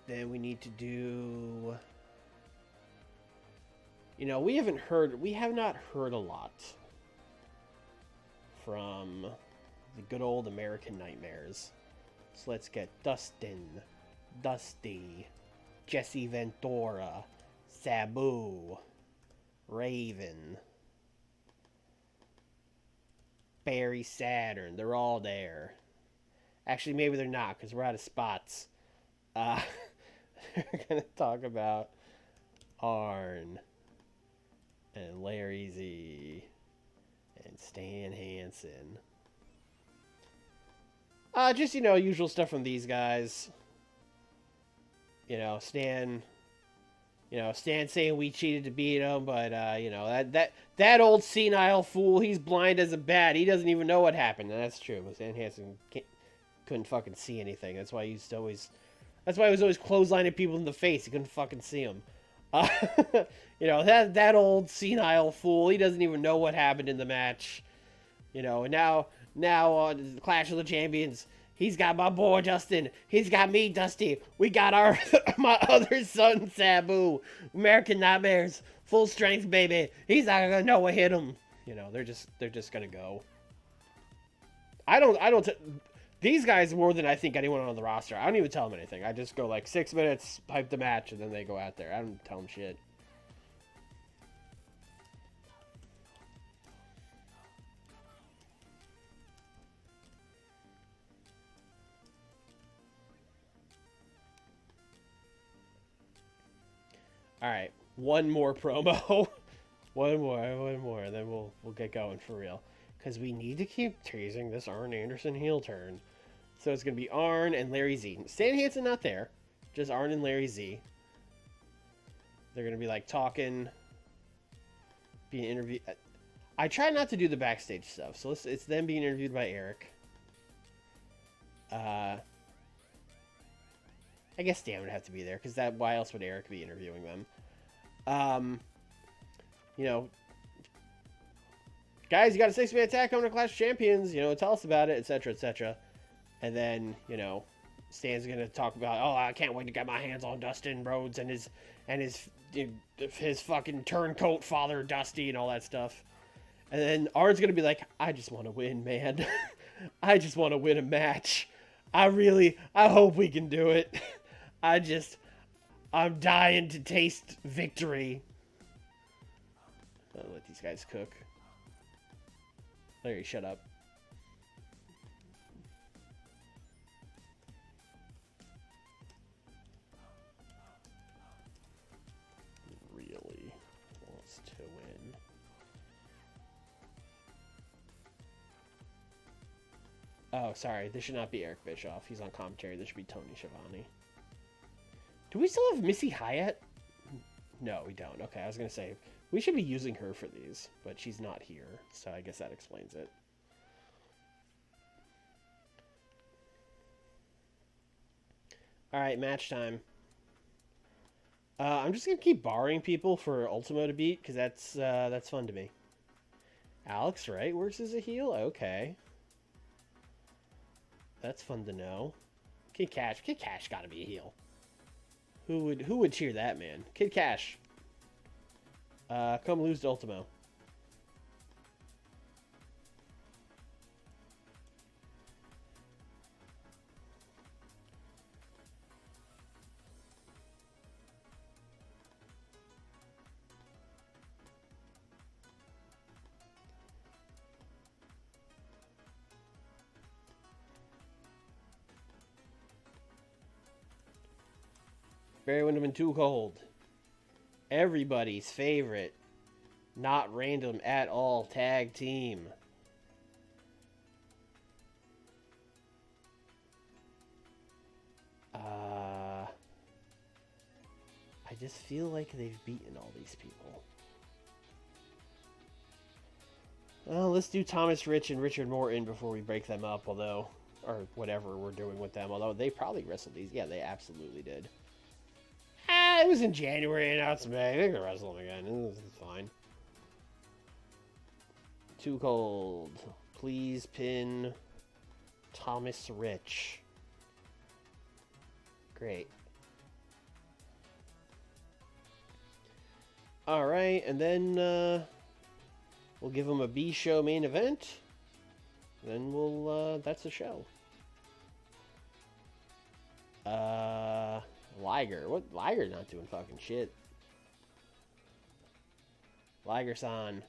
Speaker 1: Then we need to do... You know, we have not heard a lot from the good old American Nightmares. So let's get Dustin, Dusty, Jesse Ventura, Sabu, Raven, Barry Saturn. They're all there. Actually, maybe they're not because we're out of spots. We're going to talk about Arn and Larry Z and Stan Hansen. Just, you know, usual stuff from these guys. You know, Stan saying we cheated to beat him, but, you know, that old senile fool, he's blind as a bat. He doesn't even know what happened. And that's true. But Stan Hansen couldn't fucking see anything. That's why he was always clotheslining people in the face. He couldn't fucking see them. You know, that old senile fool, he doesn't even know what happened in the match. You know, and now on Clash of the Champions, he's got my boy Dustin. He's got me, Dusty. We got my other son, Sabu. American Nightmares, full strength, baby. He's not gonna know what hit him. You know, they're just gonna go. These guys more than I think anyone on the roster. I don't even tell them anything. I just go like 6 minutes, hype the match, and then they go out there. I don't tell them shit. All right, one more promo, one more, and then we'll get going for real. Because we need to keep teasing this Arn Anderson heel turn. So it's going to be Arn and Larry Z. Stan Hansen not there, just Arn and Larry Z. They're going to be like talking, being interviewed. I try not to do the backstage stuff, so it's them being interviewed by Eric. I guess Stan would have to be there, because why else would Eric be interviewing them? You know, guys, you got a 6-man attack coming to Clash of Champions, you know, tell us about it, etc., etc. And then, you know, Stan's going to talk about, oh, I can't wait to get my hands on Dustin Rhodes and his fucking turncoat father, Dusty, and all that stuff. And then Arn's gonna be like, I just want to win, man. I just want to win a match. I hope we can do it. I'm dying to taste victory. I'll let these guys cook. Larry, shut up. Really wants to win. Oh, sorry. This should not be Eric Bischoff. He's on commentary. This should be Tony Schiavone. Do we still have Missy Hyatt? No, we don't. Okay, I was going to say, we should be using her for these, but she's not here, so I guess that explains it. All right, match time. I'm just going to keep borrowing people for Ultimo to beat, because that's fun to me. Alex Wright works as a heel? Okay. That's fun to know. Kid Cash got to be a heel. Who would cheer that, man? Kid Cash. Come lose to Ultimo. Barry Windham Too Cold. Everybody's favorite, not random at all tag team. I just feel like they've beaten all these people. Well, let's do Thomas Rich and Richard Morton before we break them up, or whatever we're doing with them. Although they probably wrestled these. Yeah, they absolutely did. It was in January and now it's May. They can wrestle them again. It's fine. Too Cold. Please pin Thomas Rich. Great. Alright, and then we'll give them a B-show main event. Then that's the show. Liger. What? Liger's not doing fucking shit. Liger-san.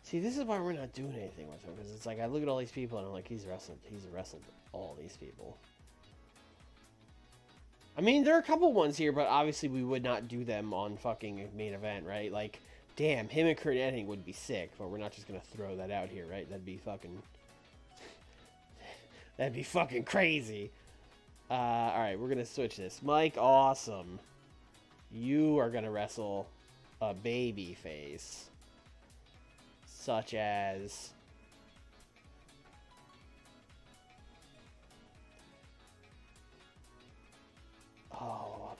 Speaker 1: See, this is why we're not doing anything with him, because it's like I look at all these people and I'm like, he's wrestled all these people. I mean, there are a couple ones here, but obviously we would not do them on fucking main event, right? Like, damn, him and Kurt Angle would be sick, but we're not just gonna throw that out here, right? That'd be fucking... that'd be fucking crazy. Alright, we're gonna switch this. Mike Awesome. You are gonna wrestle a baby face. Such as... Oh,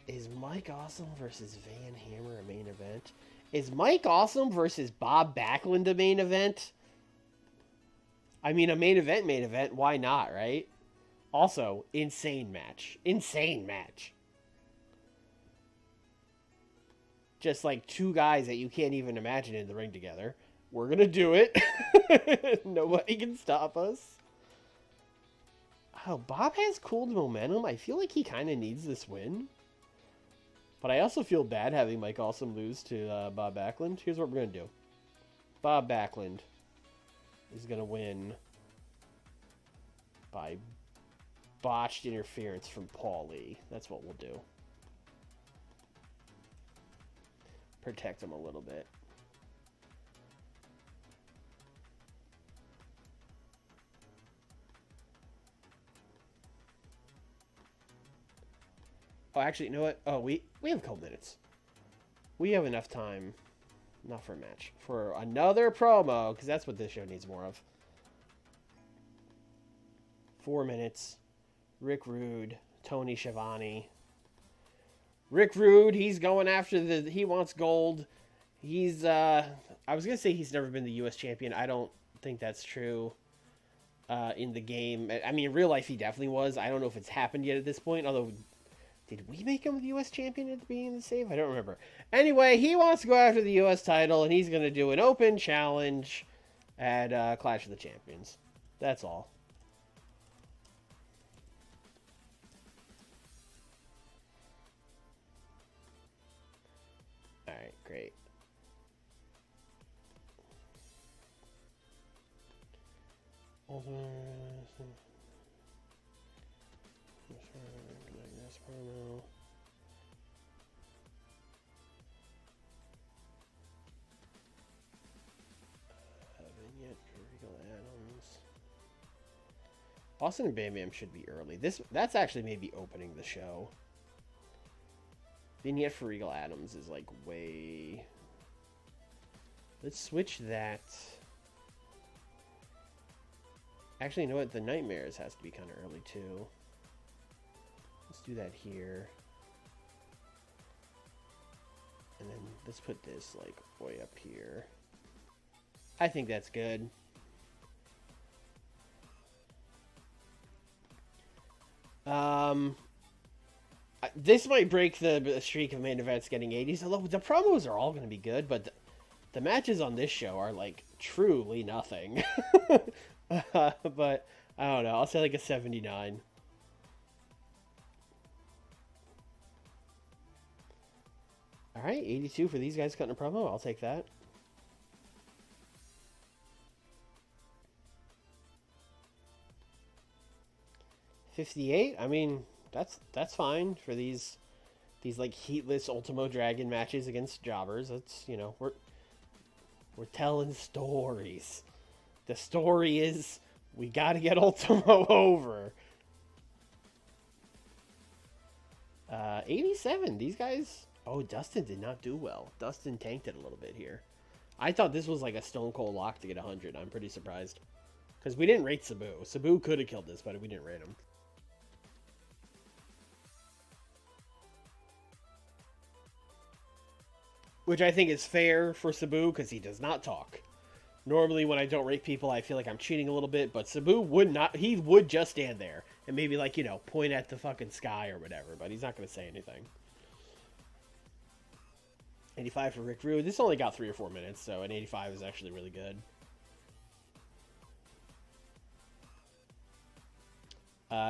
Speaker 1: is Mike Awesome versus Van Hammer a main event? Is Mike Awesome versus Bob Backlund a main event? I mean, a main event, why not, right? Also, insane match. Insane match. Just like two guys that you can't even imagine in the ring together. We're gonna do it. Nobody can stop us. Oh, Bob has cool momentum. I feel like he kind of needs this win. But I also feel bad having Mike Awesome lose to Bob Backlund. Here's what we're going to do. Bob Backlund is going to win by botched interference from Paul Lee. That's what we'll do. Protect him a little bit. Oh, actually, you know what? Oh, we have a couple minutes. We have enough time, not for a match, for another promo, because that's what this show needs more of. 4 minutes. Rick Rude, Tony Schiavone. Rick Rude, he's going after he wants gold. He's, I was going to say he's never been the U.S. champion. I don't think that's true in the game. I mean, in real life, he definitely was. I don't know if it's happened yet at this point, although did we make him the U.S. champion at the beginning of the save? I don't remember. Anyway, he wants to go after the U.S. title, and he's going to do an open challenge at Clash of the Champions. That's all. All right, great. Austin and Bam Bam should be early. That's actually maybe opening the show. Vignette for Regal Adams is like way. Let's switch that. Actually, you know what? The Nightmares has to be kind of early too. Let's do that here. And then let's put this like way up here. I think that's good. This might break the streak of main events getting 80s. Although the promos are all going to be good, but the matches on this show are like truly nothing. But I don't know. I'll say like a 79. All right, 82 for these guys cutting a promo. I'll take that. $58. I mean, that's fine for these like heatless Ultimo Dragon matches against jobbers. That's, you know, we're telling stories. The story is we got to get Ultimo over. 87. These guys. Oh, Dustin did not do well. Dustin tanked it a little bit here. I thought this was like a Stone Cold lock to get 100. I'm pretty surprised. Because we didn't rate Sabu. Sabu could have killed this, but we didn't rate him. Which I think is fair for Sabu because he does not talk. Normally when I don't rate people, I feel like I'm cheating a little bit, but Sabu would not. He would just stand there and maybe, like, you know, point at the fucking sky or whatever, but he's not going to say anything. 85 for Rick Rude. This only got 3 or 4 minutes, so an 85 is actually really good.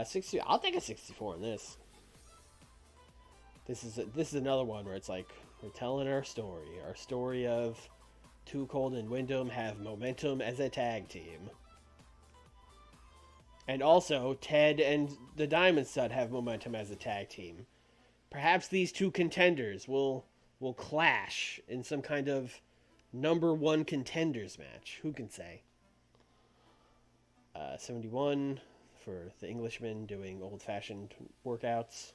Speaker 1: 60. I'll take a 64 in this. This is another one where it's like we're telling our story of Too Cold and Wyndham have momentum as a tag team, and also Ted and the Diamond Stud have momentum as a tag team. Perhaps these two contenders will clash in some kind of number one contenders match. Who can say? 71 for the Englishman doing old-fashioned workouts.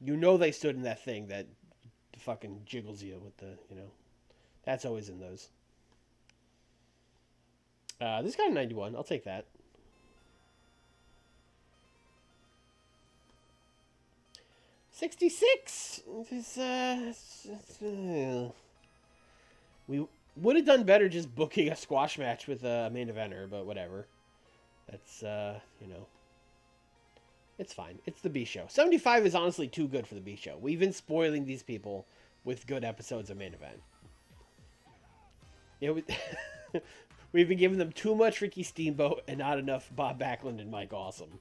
Speaker 1: You know they stood in that thing that fucking jiggles you with the, you know. That's always in those. This got a 91. I'll take that. $66. We would have done better just booking a squash match with a main eventer, but whatever. That's, you know. It's fine. It's the B show. 75 is honestly too good for the B show. We've been spoiling these people with good episodes of main event. We've been giving them too much Ricky Steamboat and not enough Bob Backlund and Mike Awesome.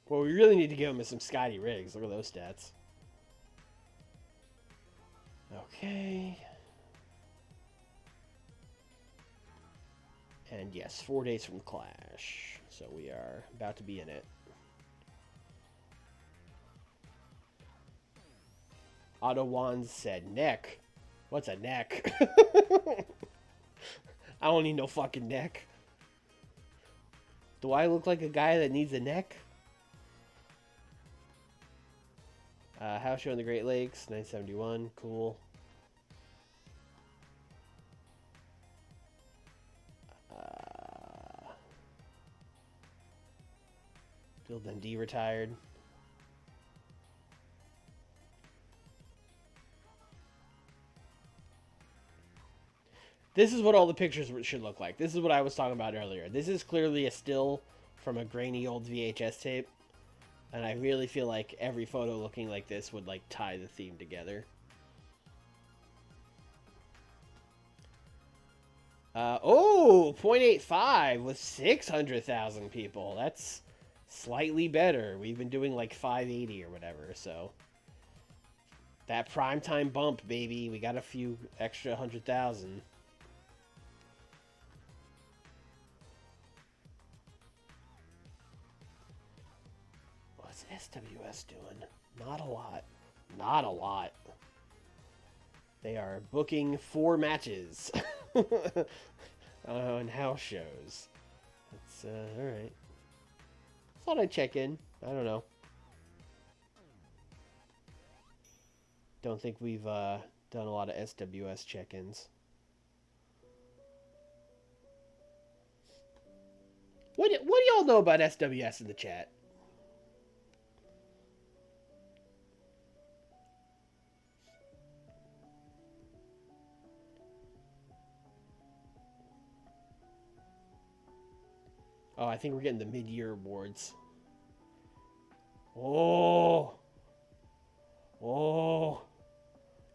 Speaker 1: Well, we really need to give him some Scotty Riggs. Look at those stats. Okay. And yes, 4 days from Clash. So we are about to be in it. Otto Wands said neck. What's a neck? I don't need no fucking neck. Do I look like a guy that needs a neck? House show in the Great Lakes, 971. Cool. Bill Dundee retired. This is what all the pictures should look like. This is what I was talking about earlier. This is clearly a still from a grainy old VHS tape. And I really feel like every photo looking like this would like tie the theme together. Oh, 0.85 with 600,000 people. That's slightly better. We've been doing like 580 or whatever, so that primetime bump, baby. We got a few extra 100,000. What's SWS doing? Not a lot. Not a lot. They are booking 4 matches on house shows. That's alright. Thought I'd check in. I don't know. Don't think we've done a lot of SWS check-ins. What do y'all know about SWS in the chat? Oh, I think we're getting the mid-year awards. Oh. Oh.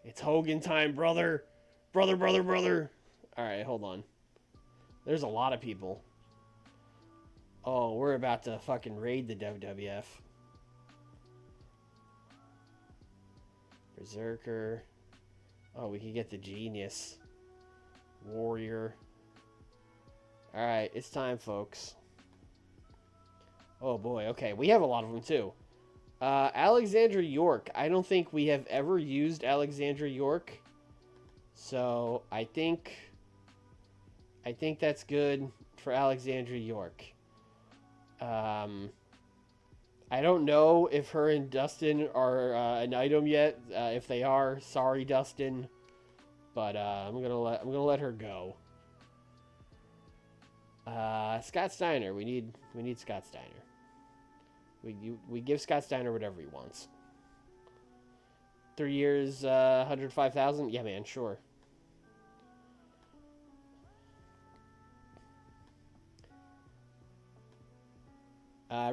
Speaker 1: It's Hogan time, brother. Brother. Alright, hold on. There's a lot of people. Oh, we're about to fucking raid the WWF. Berserker. Oh, we can get the Genius. Warrior. Alright, it's time, folks. Oh boy, okay. We have a lot of them too. Alexandra York. I don't think we have ever used Alexandra York. So I think that's good for Alexandra York. I don't know if her and Dustin are an item yet. If they are, sorry, Dustin. But I'm gonna let her go. Scott Steiner. We need Scott Steiner. We give Scott Steiner whatever he wants. 3 years, 105,000. Yeah, man, sure.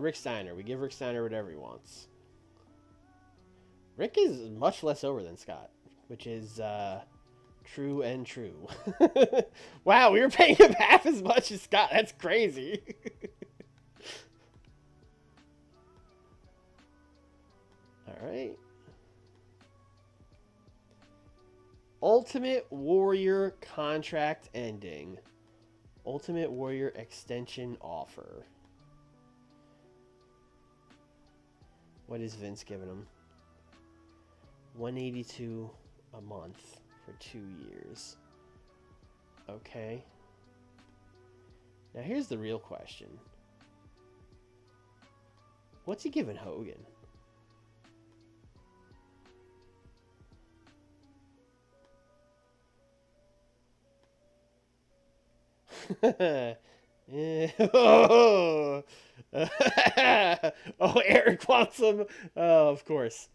Speaker 1: Rick Steiner. We give Rick Steiner whatever he wants. Rick is much less over than Scott, which is true and true. Wow, we were paying him half as much as Scott. That's crazy. All right. Ultimate Warrior contract ending. Ultimate Warrior extension offer. What is Vince giving him? 182 a month for 2 years. Okay. Now here's the real question. What's he giving Hogan? Oh, oh, Eric wants him. Oh, of course.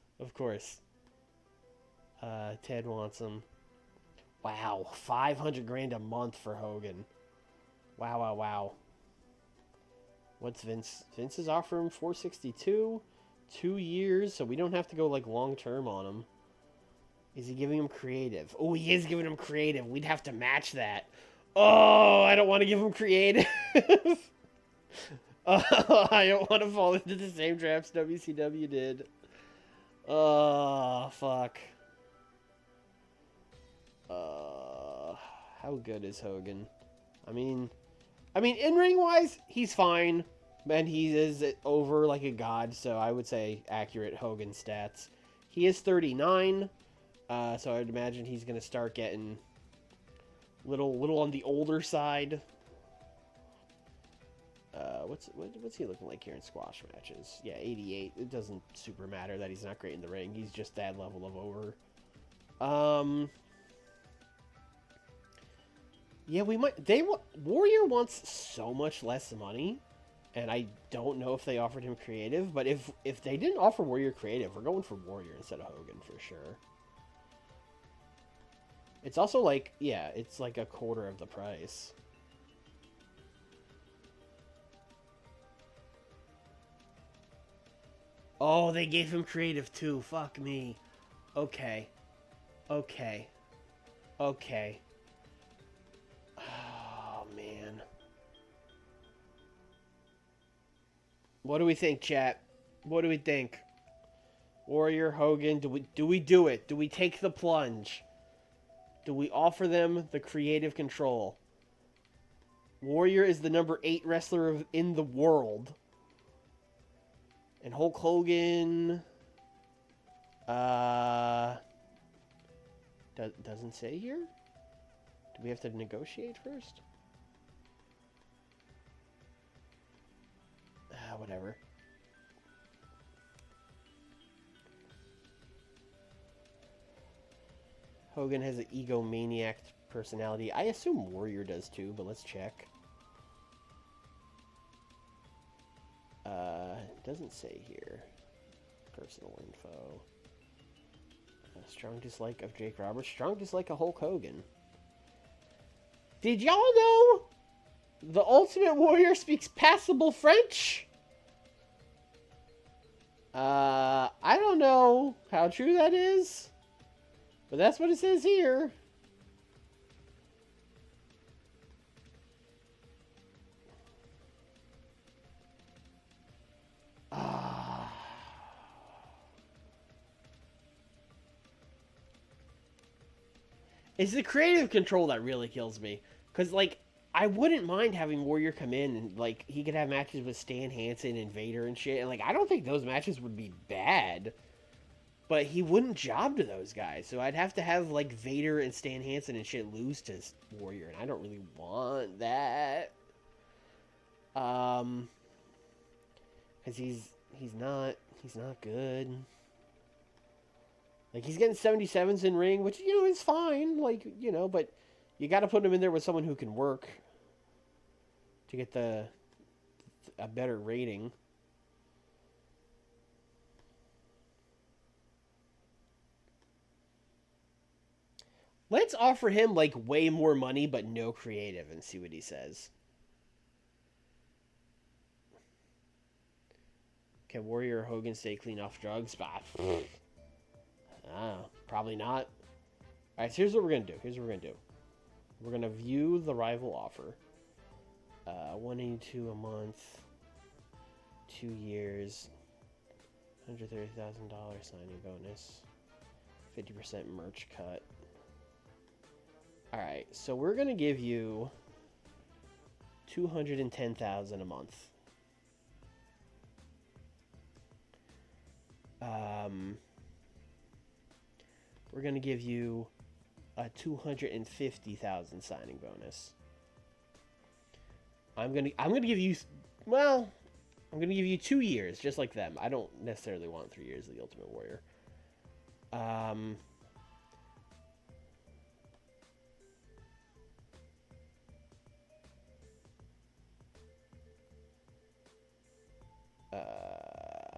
Speaker 1: Ted wants him. Wow, 500 grand a month for Hogan. Wow. What's Vince? Vince is offering 462, 2 years, so we don't have to go like long term on him. Is he giving him creative? Oh, he is giving him creative. We'd have to match that. Oh, I don't want to give him creative. I don't want to fall into the same traps WCW did. Oh, fuck. How good is Hogan? I mean, in-ring wise, he's fine. And he is over like a god, so I would say accurate Hogan stats. He is 39, so I'd imagine he's going to start getting little on the older side. What's he looking like here in squash matches? Yeah, 88. It doesn't super matter that he's not great in the ring. He's just that level of over. Yeah, we might. Warrior wants so much less money And I don't know if they offered him creative, but if they didn't offer Warrior creative, we're going for Warrior instead of Hogan for sure. It's also like, yeah, it's like a quarter of the price. Oh, they gave him creative too. Fuck me. Okay. Okay. Okay. Oh, man. What do we think, chat? What do we think? Warrior, Hogan, do we do it? Do we take the plunge? Do we offer them the creative control? Warrior is the number 8 wrestler in the world. And Hulk Hogan... doesn't say here? Do we have to negotiate first? Whatever. Hogan has an egomaniac personality. I assume Warrior does too, but let's check. Doesn't say here. Personal info. Strong dislike of Jake Roberts. Strong dislike of Hulk Hogan. Did y'all know the Ultimate Warrior speaks passable French? I don't know how true that is, but that's what it says here. It's the creative control that really kills me. Because, like, I wouldn't mind having Warrior come in and, like, he could have matches with Stan Hansen and Vader and shit. And, like, I don't think those matches would be bad. But he wouldn't job to those guys. So I'd have to have, like, Vader and Stan Hansen and shit lose to Warrior. And I don't really want that. Because he's not good. Like, he's getting 77s in ring, which, you know, is fine. Like, you know, but you got to put him in there with someone who can work to get a better rating. Let's offer him, like, way more money, but no creative, and see what he says. Can Warrior or Hogan stay clean off drugs? Probably not. Alright, so here's what we're going to do. We're going to view the rival offer. $182 a month. 2 years. $130,000 signing bonus. 50% merch cut. Alright, so we're going to give you $210,000 a month. We're going to give you a $250,000 signing bonus. I'm going to give you, well, I'm going to give you 2 years, just like them. I don't necessarily want 3 years of the Ultimate Warrior. I'm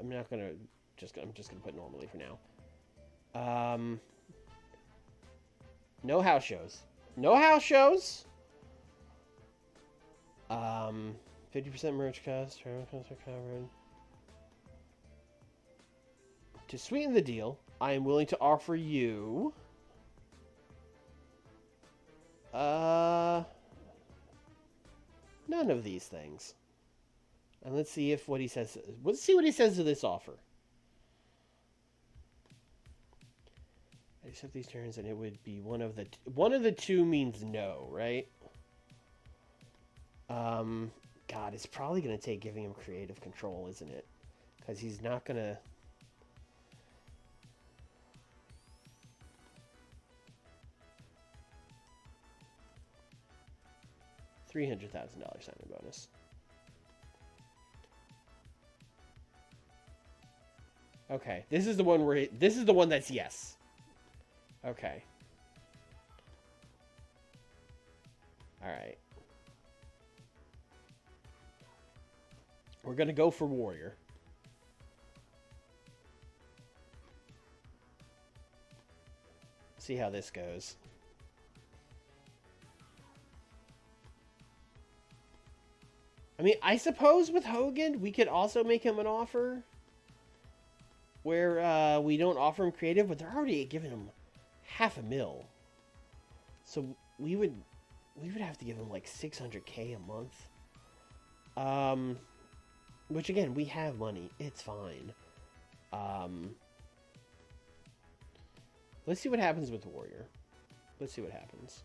Speaker 1: not going to, I'm just going to put normally for now. No house shows. 50% merch cost. Travel costs are covered. To sweeten the deal, I am willing to offer you... none of these things. And let's see what he says. Let's see what he says to this offer. I accept these terms, and it would be one of the two means no, right? God, it's probably gonna take giving him creative control, isn't it? Because he's not gonna. $300,000 signing bonus. Okay, this is the one where this is the one that's yes. Okay. All right. We're going to go for Warrior. See how this goes. I mean, I suppose with Hogan, we could also make him an offer where we don't offer him creative, but they're already giving him $500,000. So we would have to give him like $600K a month. Which again, we have money. It's fine. Let's see what happens with Warrior. Let's see what happens.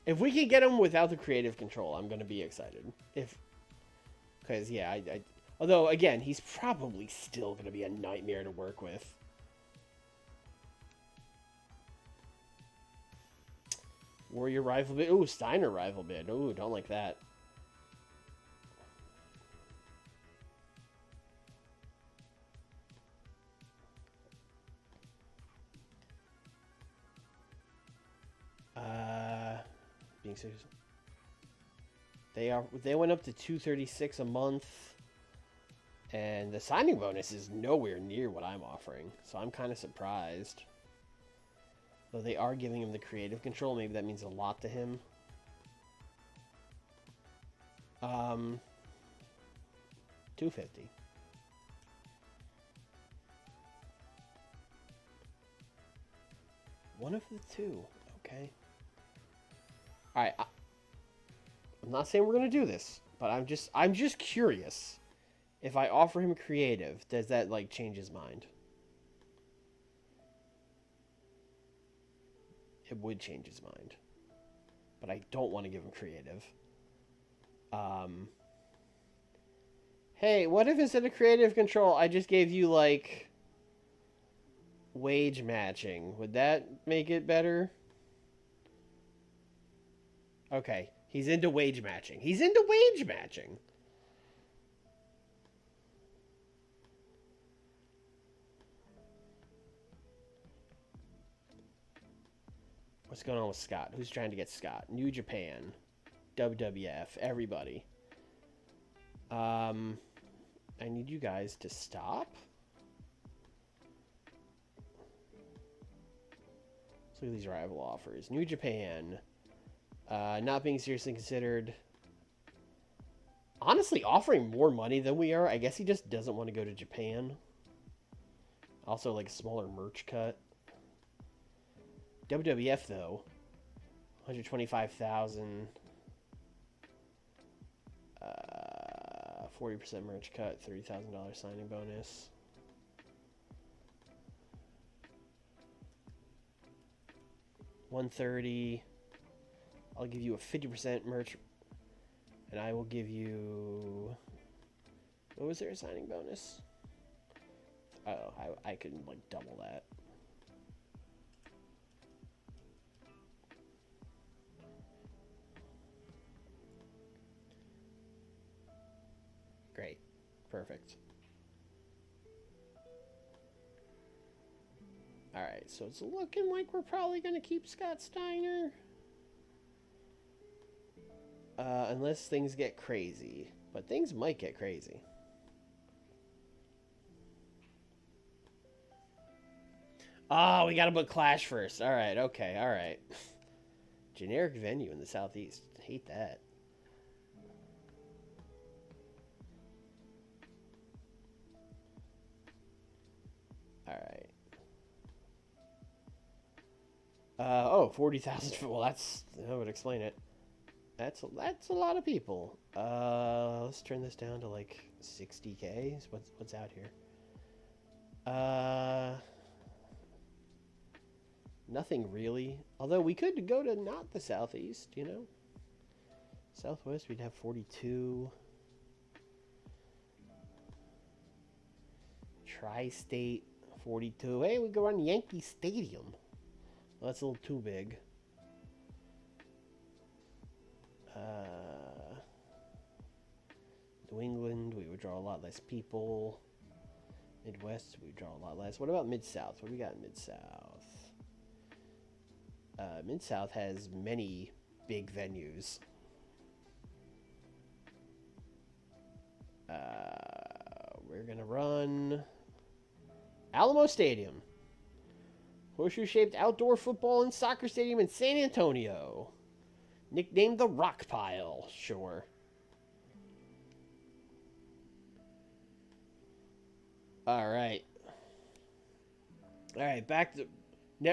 Speaker 1: If we can get him without the creative control, I'm going to be excited. Because, yeah, although, again, he's probably still going to be a nightmare to work with. Warrior rival bid. Ooh, Steiner rival bid. Ooh, don't like that. Being serious. They went up to $236 a month. And the signing bonus is nowhere near what I'm offering. So I'm kind of surprised. Though they are giving him the creative control, maybe that means a lot to him. $250. One of the two. Okay. Alright. I'm not saying we're gonna do this, but I'm just curious. If I offer him creative, does that like change his mind? It would change his mind. But I don't want to give him creative. Hey, what if instead of creative control, I just gave you, like, wage matching? Would that make it better? Okay, he's into wage matching. He's into wage matching. What's going on with Scott? Who's trying to get Scott? New Japan. WWF. Everybody. I need you guys to stop. Let's look at these rival offers. New Japan. Not being seriously considered. Honestly, offering more money than we are. I guess he just doesn't want to go to Japan. Also, like, a smaller merch cut. WWF, though. 125,000. 40% merch cut, $30,000 signing bonus. $130. I'll give you a 50% merch, and I will give you. What was their signing bonus? Oh, I could like double that. Great. Perfect. Alright, so it's looking like we're probably going to keep Scott Steiner. Unless things get crazy. But things might get crazy. Oh, we got to book Clash first. Alright, okay, alright. Generic venue in the Southeast. Hate that. Alright. 40,000. Well, that would explain it. That's a lot of people. Let's turn this down to like 60K. What's out here? Nothing really. Although we could go to not the Southeast, you know. Southwest, we'd have 42. Tri-State, 42. Hey, we go run Yankee Stadium. Well, that's a little too big. New England, we would draw a lot less people. Midwest, we draw a lot less. What about Mid-South? What do we got in Mid-South? Mid-South has many big venues. We're going to run Alamo Stadium. Horseshoe-shaped outdoor football and soccer stadium in San Antonio. Nicknamed the Rock Pile. Sure. All right. All right, back to...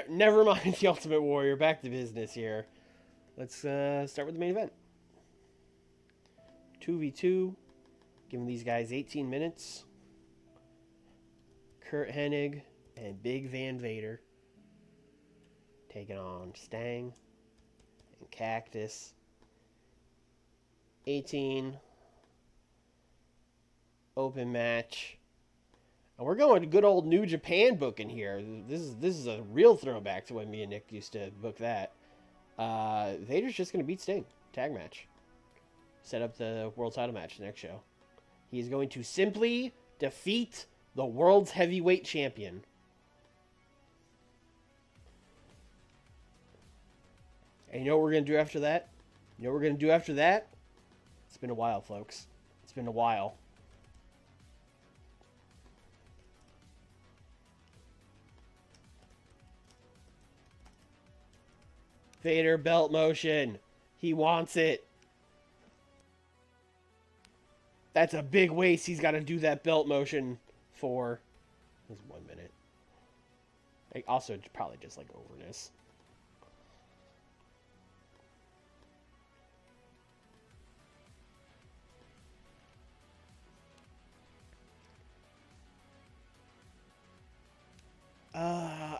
Speaker 1: never mind the Ultimate Warrior. Back to business here. Let's start with the main event. 2v2. Giving these guys 18 minutes. Kurt Hennig and Big Van Vader taking on Stang and Cactus. 18. Open match. And we're going to good old New Japan booking here. This is a real throwback to when me and Nick used to book that. Vader's just going to beat Sting. Tag match. Set up the world title match the next show. He is going to simply defeat the world's heavyweight champion. And you know what we're going to do after that? You know what we're going to do after that? It's been a while, folks. It's been a while. Vader belt motion. He wants it. That's a big waste he's got to do that belt motion for. It's 1 minute. Also, probably just like overness.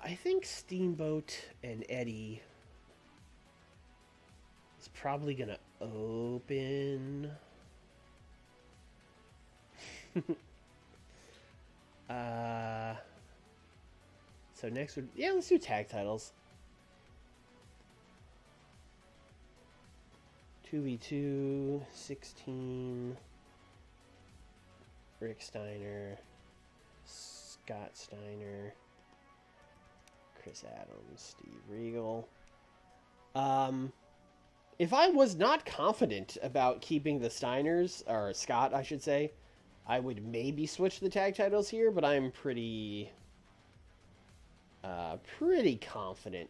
Speaker 1: I think Steamboat and Eddie is probably gonna open. So next would, yeah, let's do tag titles. 2v2, 16. Rick Steiner, Scott Steiner, Chris Adams, Steve Regal. If I was not confident about keeping the Steiners, or Scott, I should say, I would maybe switch the tag titles here, but I'm pretty confident.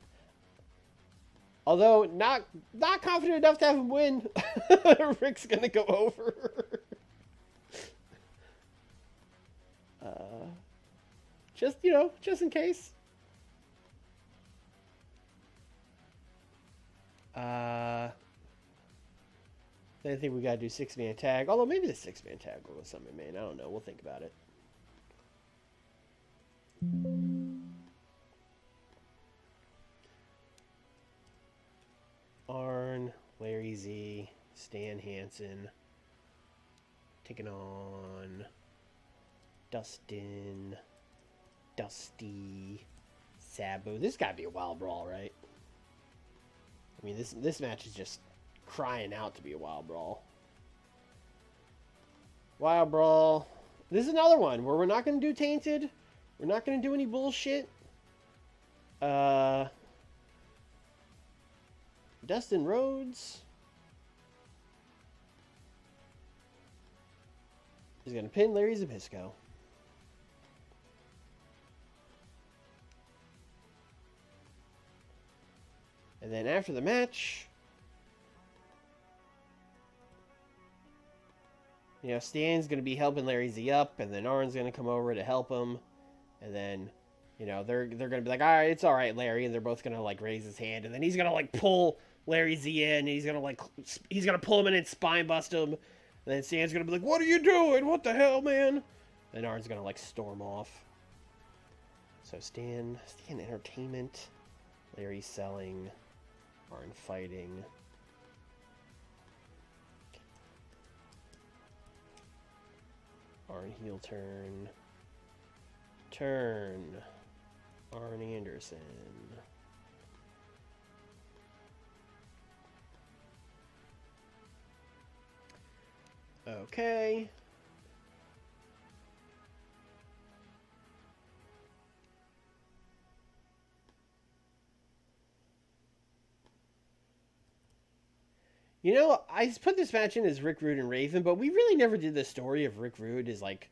Speaker 1: Although not confident enough to have him win. Rick's gonna go over. Just in case. Then I think we gotta do 6-man tag. Although maybe the 6-man tag will go something, man. I don't know. We'll think about it. Arn, Larry Z, Stan Hansen taking on Dustin, Dusty, Sabu. This gotta be a wild brawl, right? I mean, this match is just crying out to be a wild brawl. Wild brawl. This is another one where we're not going to do Tainted. We're not going to do any bullshit. Dustin Rhodes is going to pin Larry Zbyszko. And then after the match, Stan's going to be helping Larry Z up, and then Arn's going to come over to help him. And then, they're going to be like, all right, it's all right, Larry. And they're both going to, raise his hand. And then he's going to, pull Larry Z in. And he's going to pull him in and spine bust him. And then Stan's going to be like, what are you doing? What the hell, man? And Arn's going to, storm off. So Stan Entertainment, Larry selling, Arn fighting. Arn heel turn. Arn Anderson. Okay. You know, I put this match in as Rick Rude and Raven, but we really never did the story of Rick Rude as like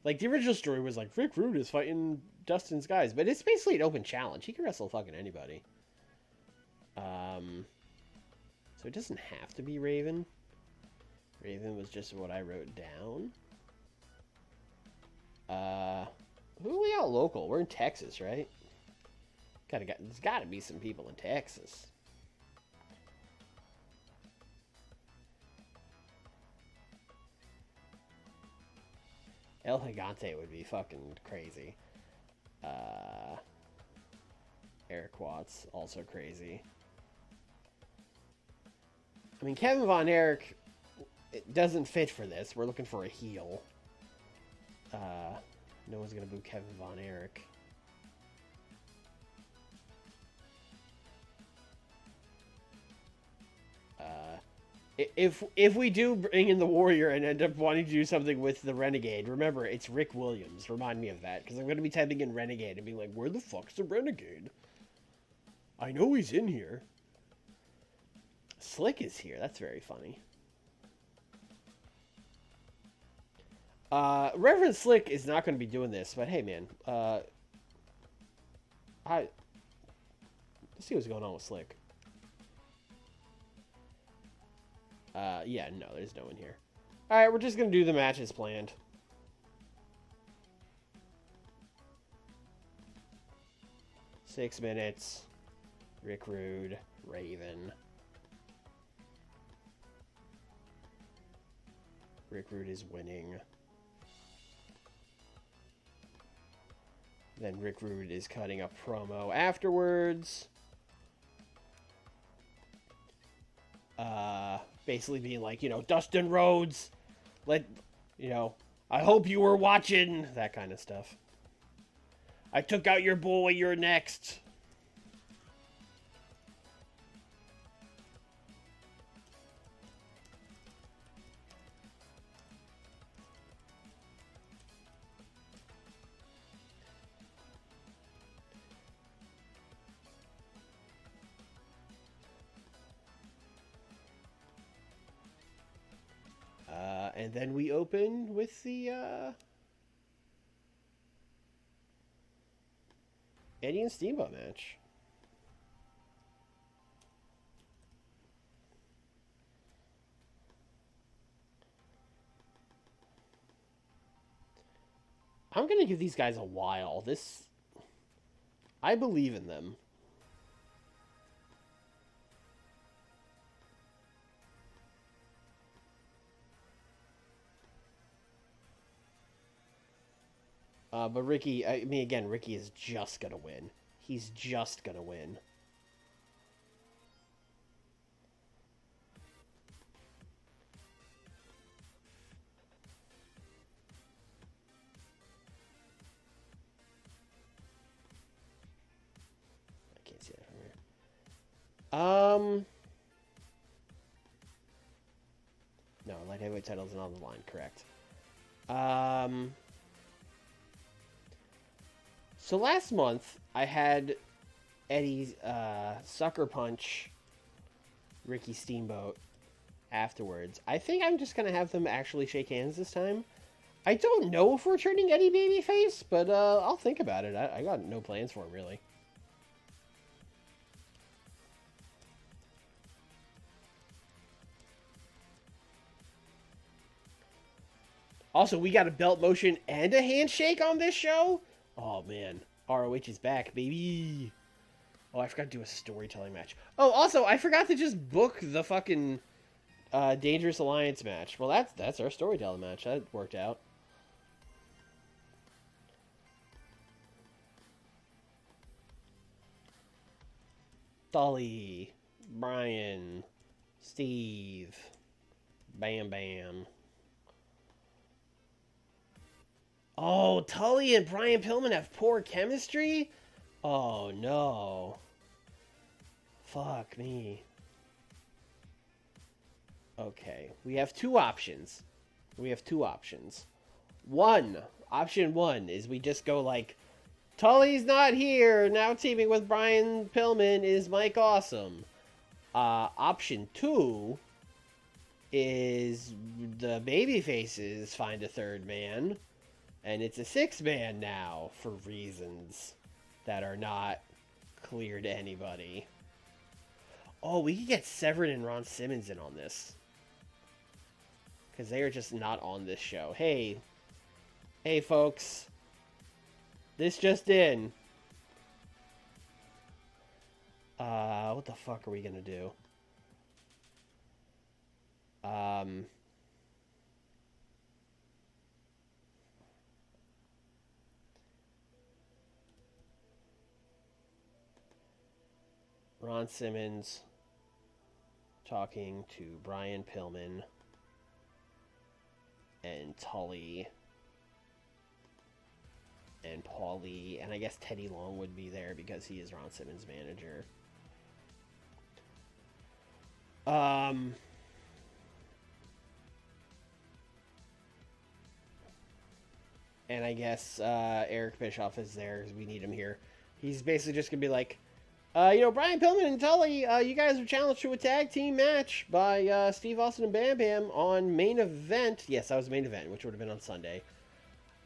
Speaker 1: the original story was like Rick Rude is fighting Dustin's guys, but it's basically an open challenge. He can wrestle fucking anybody. So it doesn't have to be Raven. Raven was just what I wrote down. Who are we out local? We're in Texas, right? There's gotta be some people in Texas. El Gigante would be fucking crazy. Eric Watts, also crazy. I mean, Kevin Von Erich, it doesn't fit for this. We're looking for a heel. No one's gonna boo Kevin Von Erich. If we do bring in the Warrior and end up wanting to do something with the Renegade, remember, it's Rick Williams. Remind me of that, because I'm going to be typing in Renegade and being like, where the fuck's the Renegade? I know he's in here. Slick is here. That's very funny. Reverend Slick is not going to be doing this, but hey, man. Let's see what's going on with Slick. Yeah, no, there's no one here. Alright, we're just going to do the match as planned. Six minutes. Rick Rude, Raven. Rick Rude is winning. Then Rick Rude is cutting a promo afterwards. Basically being like, you know, Dustin Rhodes, I hope you were watching, that kind of stuff. I took out your boy, you're next. And then we open with the Eddie and Steamboat match. I'm going to give these guys a while. I believe in them. But Ricky, again, Ricky is just going to win. He's just going to win. I can't see that from here. No, light heavyweight title isn't on the line, correct. So last month, I had Eddie's sucker punch Ricky Steamboat afterwards. I think I'm just going to have them actually shake hands this time. I don't know if we're turning Eddie babyface, but I'll think about it. I got no plans for him, really. Also, we got a belt motion and a handshake on this show? Oh, man. ROH is back, baby. Oh, I forgot to do a storytelling match. Oh, also, I forgot to just book the fucking Dangerous Alliance match. Well, that's our storytelling match. That worked out. Tully, Brian, Steve, Bam Bam. Oh, Tully and Brian Pillman have poor chemistry? Oh, no. Fuck me. Okay, we have two options. Option one is we just go like, Tully's not here, now teaming with Brian Pillman is Mike Awesome. Option two is the baby faces find a third man, and it's a 6-man now for reasons that are not clear to anybody. Oh, we could get Severin and Ron Simmons in on this. Because they are just not on this show. Hey, folks. This just in. What the fuck are we gonna do? Ron Simmons talking to Brian Pillman and Tully and Paulie, and I guess Teddy Long would be there because he is Ron Simmons' manager. And I guess Eric Bischoff is there because we need him here. He's basically just going to be like, Brian Pillman and Tully, you guys were challenged to a tag team match by Steve Austin and Bam Bam on main event. Yes, that was the main event, which would have been on Sunday.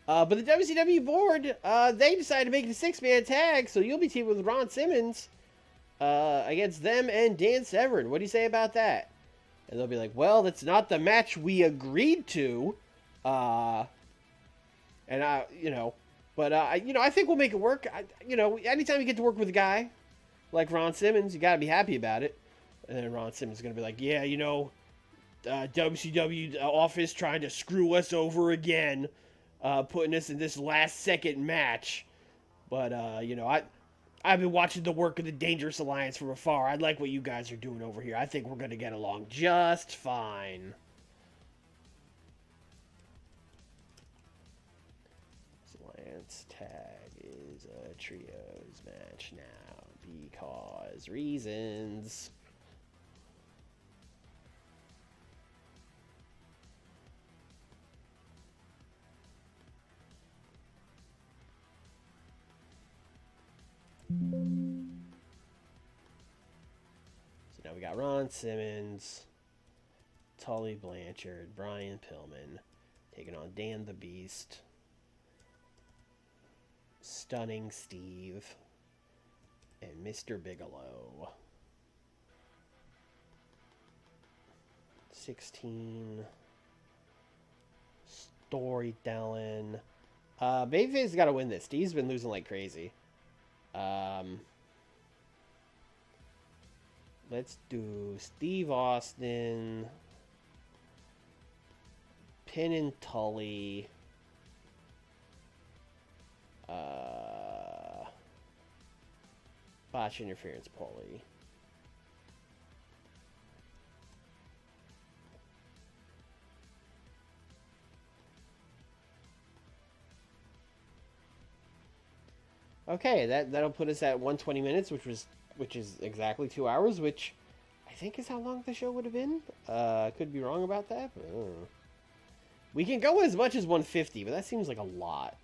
Speaker 1: But the WCW board, they decided to make it a 6-man tag, so you'll be teaming with Ron Simmons against them and Dan Severn. What do you say about that? And they'll be like, well, that's not the match we agreed to. And I think we'll make it work. Anytime you get to work with a guy like Ron Simmons, you got to be happy about it. And then Ron Simmons is going to be like, yeah, WCW office trying to screw us over again, putting us in this last-second match. But, I've been watching the work of the Dangerous Alliance from afar. I like what you guys are doing over here. I think we're going to get along just fine. Alliance tag is a trios match now because reasons. So now we got Ron Simmons, Tully Blanchard, Brian Pillman taking on Dan the Beast, Stunning Steve, and Mr. Bigelow. 16 storytelling. Babyface got to win this. Steve's been losing like crazy. Let's do Steve Austin, Pin and Tully, botch interference Paulie. Okay, that'll put us at 120 minutes, which is exactly 2 hours, which I think is how long the show would have been. Could be wrong about that, but we can go as much as 150, but that seems like a lot.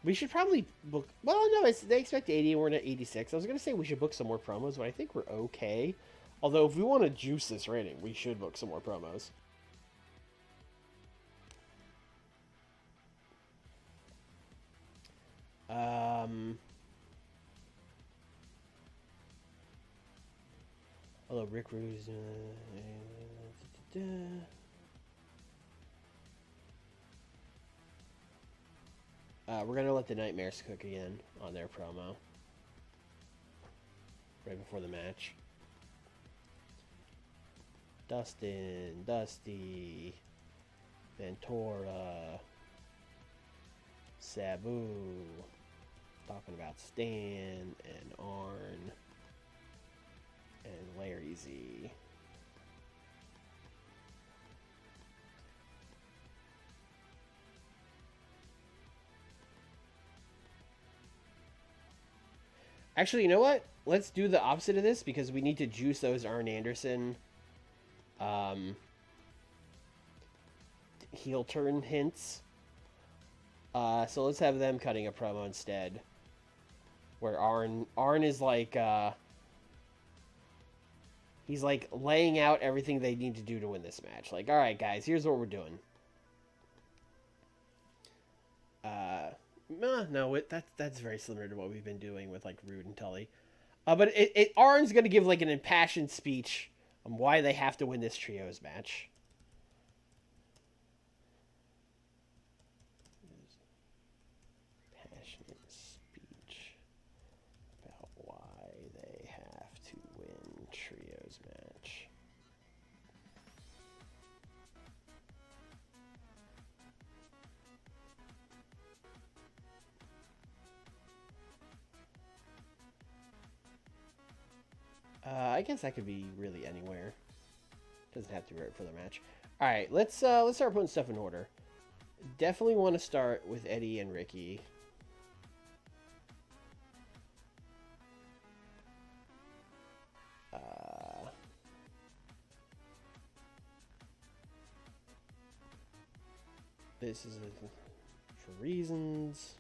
Speaker 1: We should probably book. Well, no, they expect 80, and we're at 86. I was gonna say we should book some more promos, but I think we're okay. Although if we want to juice this rating, we should book some more promos. Although Rick Rude's we're gonna let the Nightmares cook again on their promo right before the match. Dustin, Dusty, Ventura, Sabu, talking about Stan and Arn and Larry Z. Actually, you know what? Let's do the opposite of this because we need to juice those Arn Anderson heel turn hints. So let's have them cutting a promo instead. Where Arn is like, He's like laying out everything they need to do to win this match. Like, all right, guys, here's what we're doing. No, that's very similar to what we've been doing with like Rude and Tully. But Arn's gonna give like an impassioned speech on why they have to win this trios match. Passionate speech about why they have to win trios match. I guess that could be really anywhere. Doesn't have to be right for the match. All right, let's start putting stuff in order. Definitely want to start with Eddie and Ricky. This is for reasons.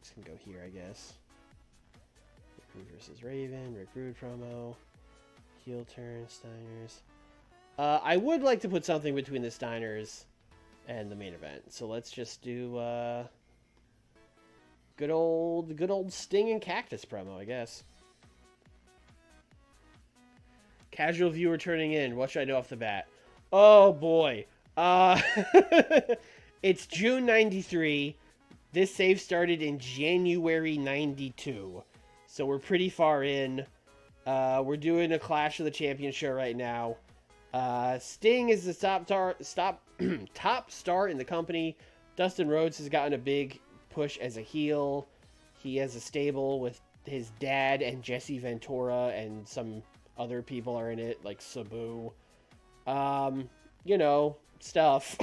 Speaker 1: This can go here, I guess. Rick Rude versus Raven. Rick Rude promo. Heel turn. Steiners. I would like to put something between the Steiners and the main event. So let's just do good old Sting and Cactus promo, I guess. Casual viewer turning in. What should I know off the bat? Oh boy. It's June 93. This save started in January 92. So we're pretty far in. We're doing a Clash of the Champions show right now. Sting is the top star in the company. Dustin Rhodes has gotten a big push as a heel. He has a stable with his dad and Jesse Ventura, and some other people are in it, like Sabu. You know, stuff.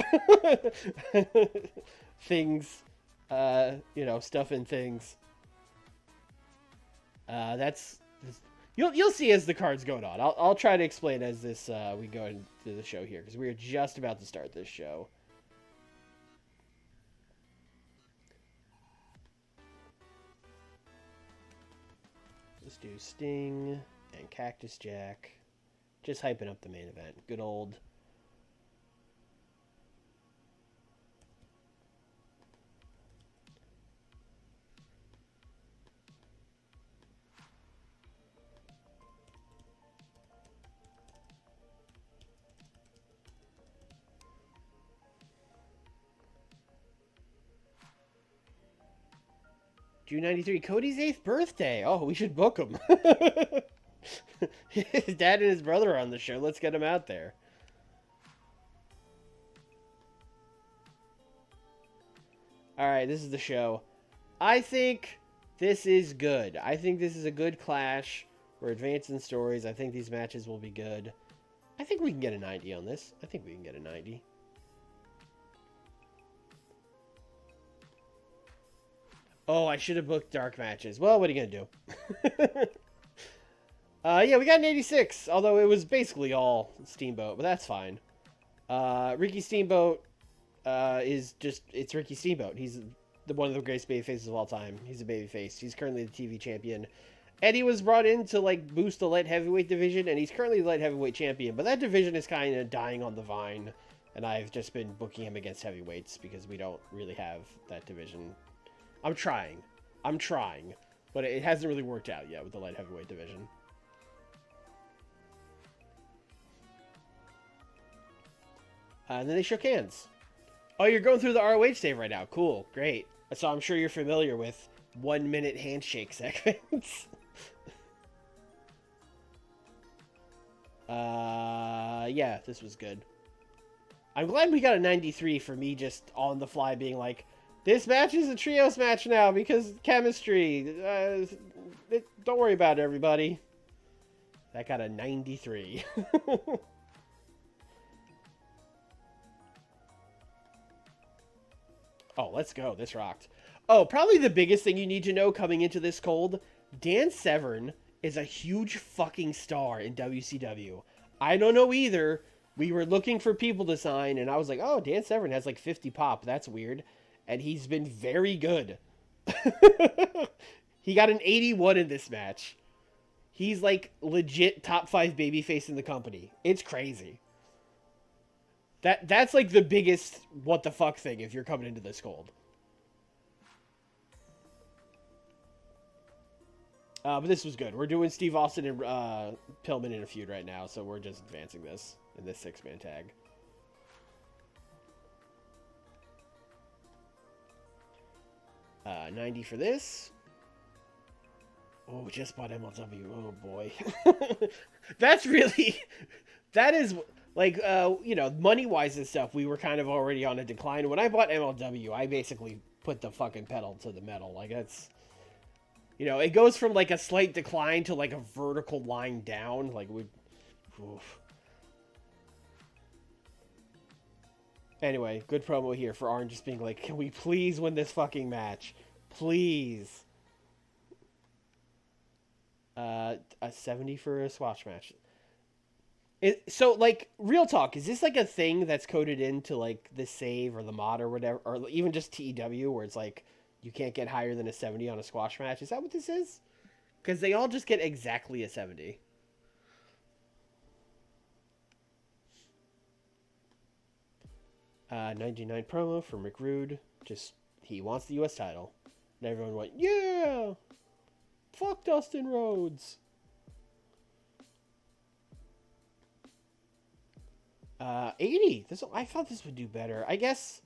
Speaker 1: Things. Stuff and things. You'll see as the card's going on. I'll try to explain as this we go into the show here, because we are just about to start this show. Let's do Sting and Cactus Jack. Just hyping up the main event. Good old. June 93, Cody's 8th birthday. Oh, we should book him. His dad and his brother are on the show. Let's get him out there. All right, this is the show. I think this is good. I think this is a good clash. We're advancing stories. I think these matches will be good. I think we can get a 90 on this. I think we can get a 90. Oh, I should have booked dark matches. Well, what are you going to do? Yeah, we got an 86, although it was basically all Steamboat, but that's fine. Ricky Steamboat it's Ricky Steamboat. He's one of the greatest babyfaces of all time. He's a babyface. He's currently the TV champion. Eddie was brought in to like boost the light heavyweight division, and he's currently the light heavyweight champion, but that division is kind of dying on the vine, and I've just been booking him against heavyweights because we don't really have that division. I'm trying, but it hasn't really worked out yet with the light heavyweight division. And then they shook hands. Oh, you're going through the ROH save right now. Cool, great. So I'm sure you're familiar with 1-minute handshake segments. Yeah, this was good. I'm glad we got a 93 for me just on the fly being like, this match is a trios match now because chemistry. Don't worry about it, everybody. That got a 93. Oh, let's go. This rocked. Oh, probably the biggest thing you need to know coming into this cold, Dan Severn is a huge fucking star in WCW. I don't know either. We were looking for people to sign, and I was like, oh, Dan Severn has like 50 pop. That's weird. And he's been very good. He got an 81 in this match. He's like legit top 5 babyface in the company. It's crazy. That's like the biggest what the fuck thing if you're coming into this cold. But this was good. We're doing Steve Austin and Pillman in a feud right now, so we're just advancing this in this 6-man tag. $90 for this. Oh, just bought MLW. Oh boy, that's really that is like you know, money wise and stuff. We were kind of already on a decline. When I bought MLW, I basically put the fucking pedal to the metal. Like that's. You know, it goes from like a slight decline to like a vertical line down. Like we. Oof. Anyway, good promo here for Arn just being like, "Can we please win this fucking match, please?" A 70 for a squash match. So like real talk, is this like a thing that's coded into like the save or the mod or whatever, or even just TEW where it's like you can't get higher than a 70 on a squash match? Is that what this is? Because they all just get exactly a 70. 99 promo for McRude. Just he wants the U.S. title, and everyone went, "Yeah, fuck Dustin Rhodes." 80. I thought this would do better. I guess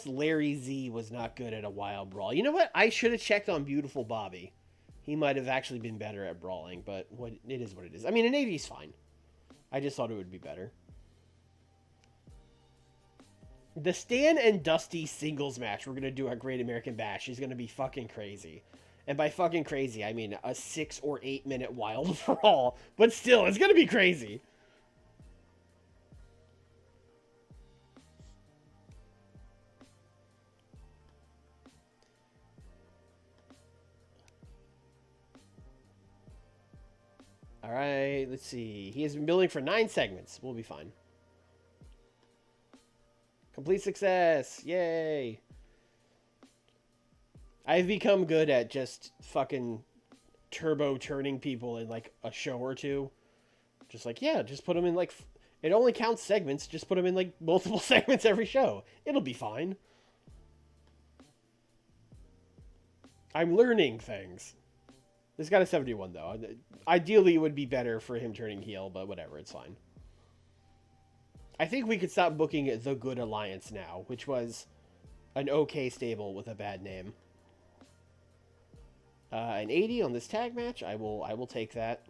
Speaker 1: Larry Z was not good at a wild brawl. You know what? I should have checked on Beautiful Bobby. He might have actually been better at brawling, but it is what it is. I mean, an 80 is fine. I just thought it would be better. The Stan and Dusty singles match we're going to do at Great American Bash is going to be fucking crazy. And by fucking crazy, I mean a 6 or 8 minute wild brawl. But still, it's going to be crazy. All right, let's see. He has been building for 9 segments. We'll be fine. Complete success. Yay. I've become good at just fucking turbo turning people in like a show or two. Just like, yeah, just put them in like... It only counts segments. Just put them in like multiple segments every show. It'll be fine. I'm learning things. This got a 71, though. Ideally, it would be better for him turning heel, but whatever, it's fine. I think we could stop booking The Good Alliance now, which was an okay stable with a bad name. An 80 on this tag match. I will take that.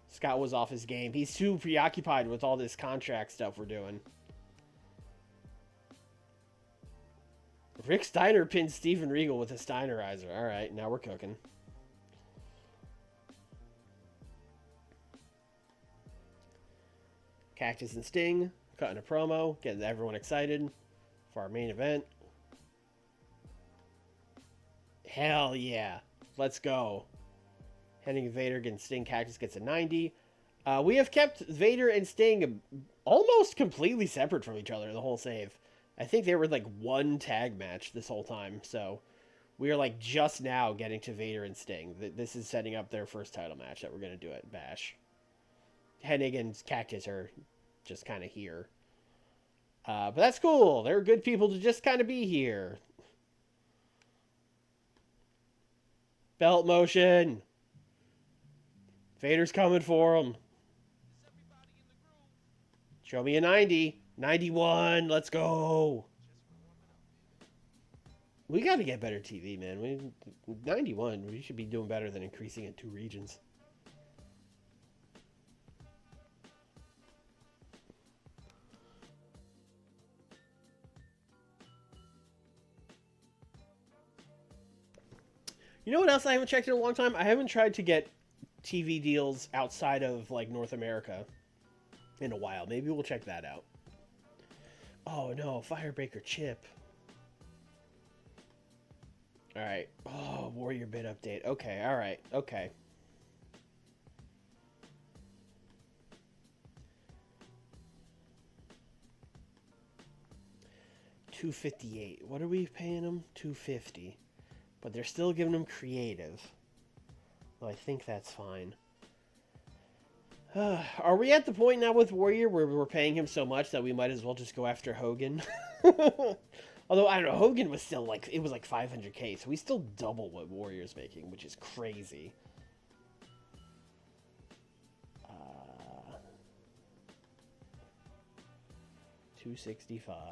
Speaker 1: Scott was off his game. He's too preoccupied with all this contract stuff we're doing. Rick Steiner pinned Steven Regal with a Steinerizer. All right, now we're cooking. Cactus and Sting cutting a promo, getting everyone excited for our main event. Hell yeah. Let's go. Hennig and Vader getting Sting. Cactus gets a 90. We have kept Vader and Sting almost completely separate from each other the whole save. I think they were like one tag match this whole time. So we are like just now getting to Vader and Sting. This is setting up their first title match that we're going to do at Bash. Hennig and Cactus are just kind of here. But that's cool. They're good people to just kind of be here. Belt motion. Vader's coming for him. Show me a 90. 91. Let's go. We got to get better TV, man. 91. We should be doing better than increasing it 2 regions. You know what else I haven't checked in a long time? I haven't tried to get TV deals outside of like North America in a while. Maybe we'll check that out. Oh no, Firebreaker Chip. Alright. Oh, Warrior Bid update. Okay, alright. Okay. $258. What are we paying them? $250. But they're still giving them creative. Well, I think that's fine. Are we at the point now with Warrior where we're paying him so much that we might as well just go after Hogan? Although, I don't know, Hogan was still like, it was like 500k, so we still double what Warrior's making, which is crazy. 265.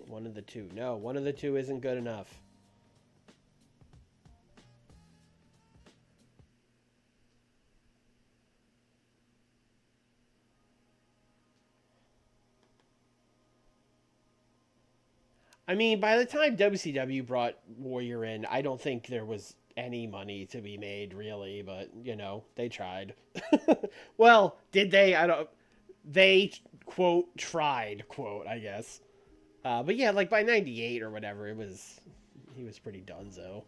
Speaker 1: One of the two. No, one of the two isn't good enough. I mean, by the time WCW brought Warrior in, I don't think there was any money to be made, really, but, you know, they tried. Well, did they? I don't. They, quote, tried, quote, I guess. But yeah, like by 98 or whatever, he was pretty donezo.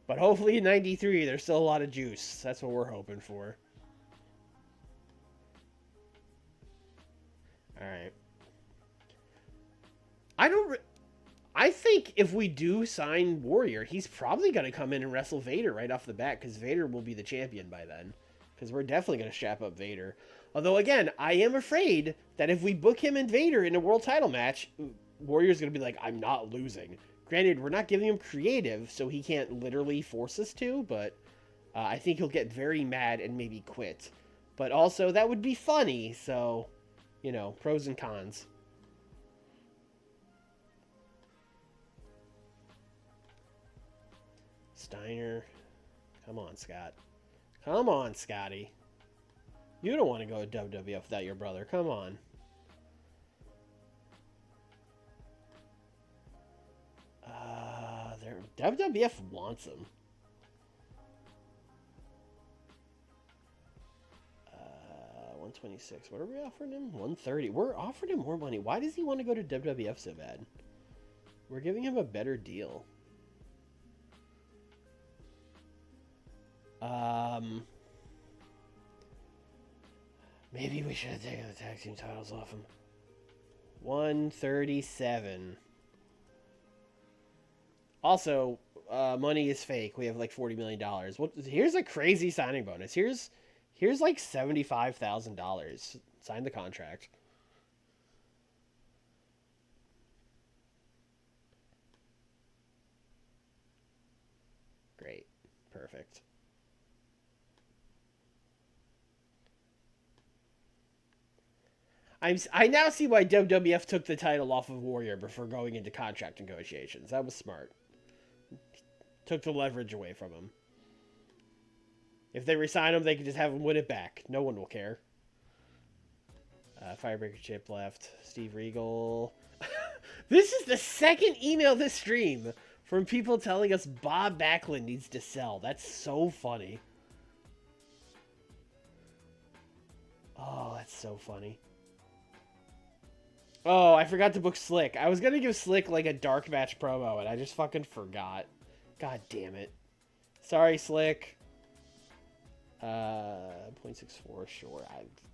Speaker 1: But hopefully in 93, there's still a lot of juice. That's what we're hoping for. Alright. I think if we do sign Warrior, he's probably going to come in and wrestle Vader right off the bat, because Vader will be the champion by then. Because we're definitely going to strap up Vader. Although, again, I am afraid that if we book him and Vader in a world title match, Warrior's going to be like, I'm not losing. Granted, we're not giving him creative, so he can't literally force us to, but I think he'll get very mad and maybe quit. But also, that would be funny, so, you know, pros and cons. Steiner. Come on, Scott. Come on, Scotty. You don't want to go to WWF without your brother. Come on. WWF wants him. 126. What are we offering him? 130. We're offering him more money. Why does he want to go to WWF so bad? We're giving him a better deal. Maybe we should have taken the tag team titles off him. 137. Also, money is fake. We have like $40 million. Well, here's a crazy signing bonus. Here's like $75,000. Sign the contract. Great. Perfect. I now see why WWF took the title off of Warrior before going into contract negotiations. That was smart. Took the leverage away from him. If they resign him, they can just have him win it back. No one will care. Firebreaker Chip left. Steve Regal. This is the second email this stream from people telling us Bob Backlund needs to sell. That's so funny. Oh, that's so funny. Oh, I forgot to book Slick. I was going to give Slick like a dark match promo, and I just fucking forgot. God damn it. Sorry, Slick. 0.64, sure.